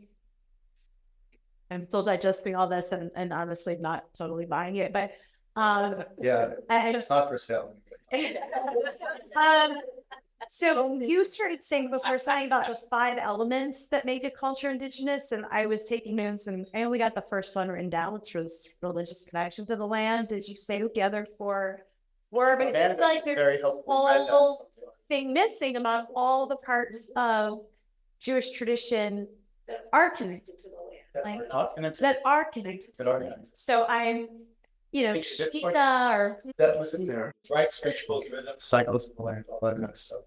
still digesting all this and honestly not totally buying it, but Yeah, it's not for sale. So you started saying before saying about the 5 elements that make a culture indigenous, and I was taking notes and I only got the first one written down, which was religious connection to the land. Did you say the other 4 were? But it's like there's a whole thing missing about all the parts of Jewish tradition that are connected to the land, that are connected. So I'm, Shkita or That was in there. Right, spiritual cycles of the land, all that kind of stuff.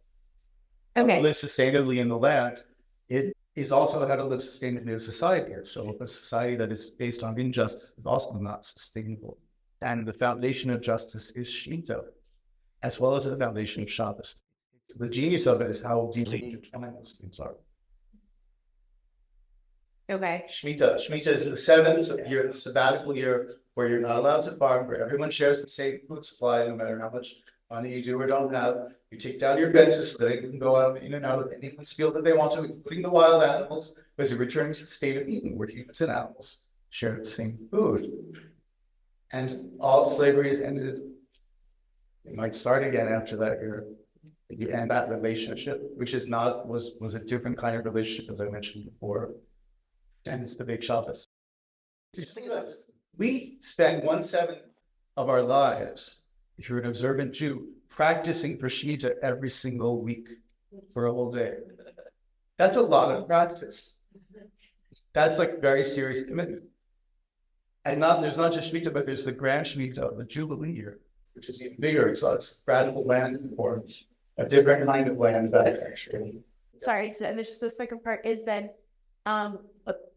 okay. How to live sustainably in the land. It is also how to live sustainably in a society. So a society that is based on injustice is also not sustainable. And the foundation of justice is Shmita, as well as the foundation of Shabbos. The genius of it is how deeply intertwined those things are. Okay. Shemitah is the 7th year, the sabbatical year, where you're not allowed to farm, where everyone shares the same food supply, no matter how much money you do or don't have. You take down your fences so they can go out in and out of anyone's field that they want to, including the wild animals, because you're returning to the state of Eden, where humans and animals share the same food. And all slavery is ended. It might start again after that year. You end that relationship, which is not was a different kind of relationship, as I mentioned before. And it's the big Shabbos. Think about this. We spend 1/7 of our lives, if you're an observant Jew, practicing for Shemitah every single week for a whole day. That's a lot of practice. That's like very serious commitment. And there's not just Shemitah, but there's the grand Shemitah, the Jubilee year, which is even bigger. So it's radical land forms, a different kind of land that actually sorry, so, and there's just the second part is that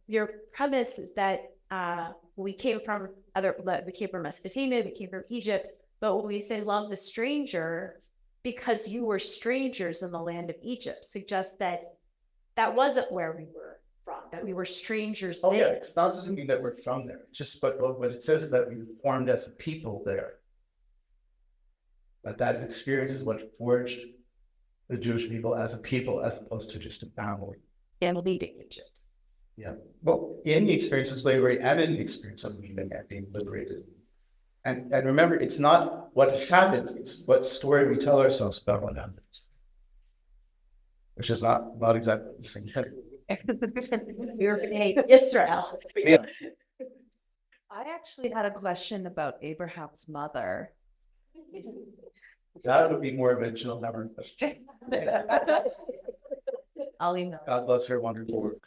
your premise is that we came from Mesopotamia, we came from Egypt, but when we say love the stranger, because you were strangers in the land of Egypt, suggests that that wasn't where we were from, that we were strangers Oh, yeah, there. it's not just mean that we're from there. It's just, but what it says is that we formed as a people there. But that experience is what forged the Jewish people as opposed to just a family. And leading Egypt. Yeah. Well, in the experience of slavery and in the experience of leaving and being liberated. And remember, it's not what happened, it's what story we tell ourselves about what happened. Which is not exactly the same thing. You're Israel. Yeah. I actually had a question about Abraham's mother. That would be more original, never. I'll email. God bless her wonderful work.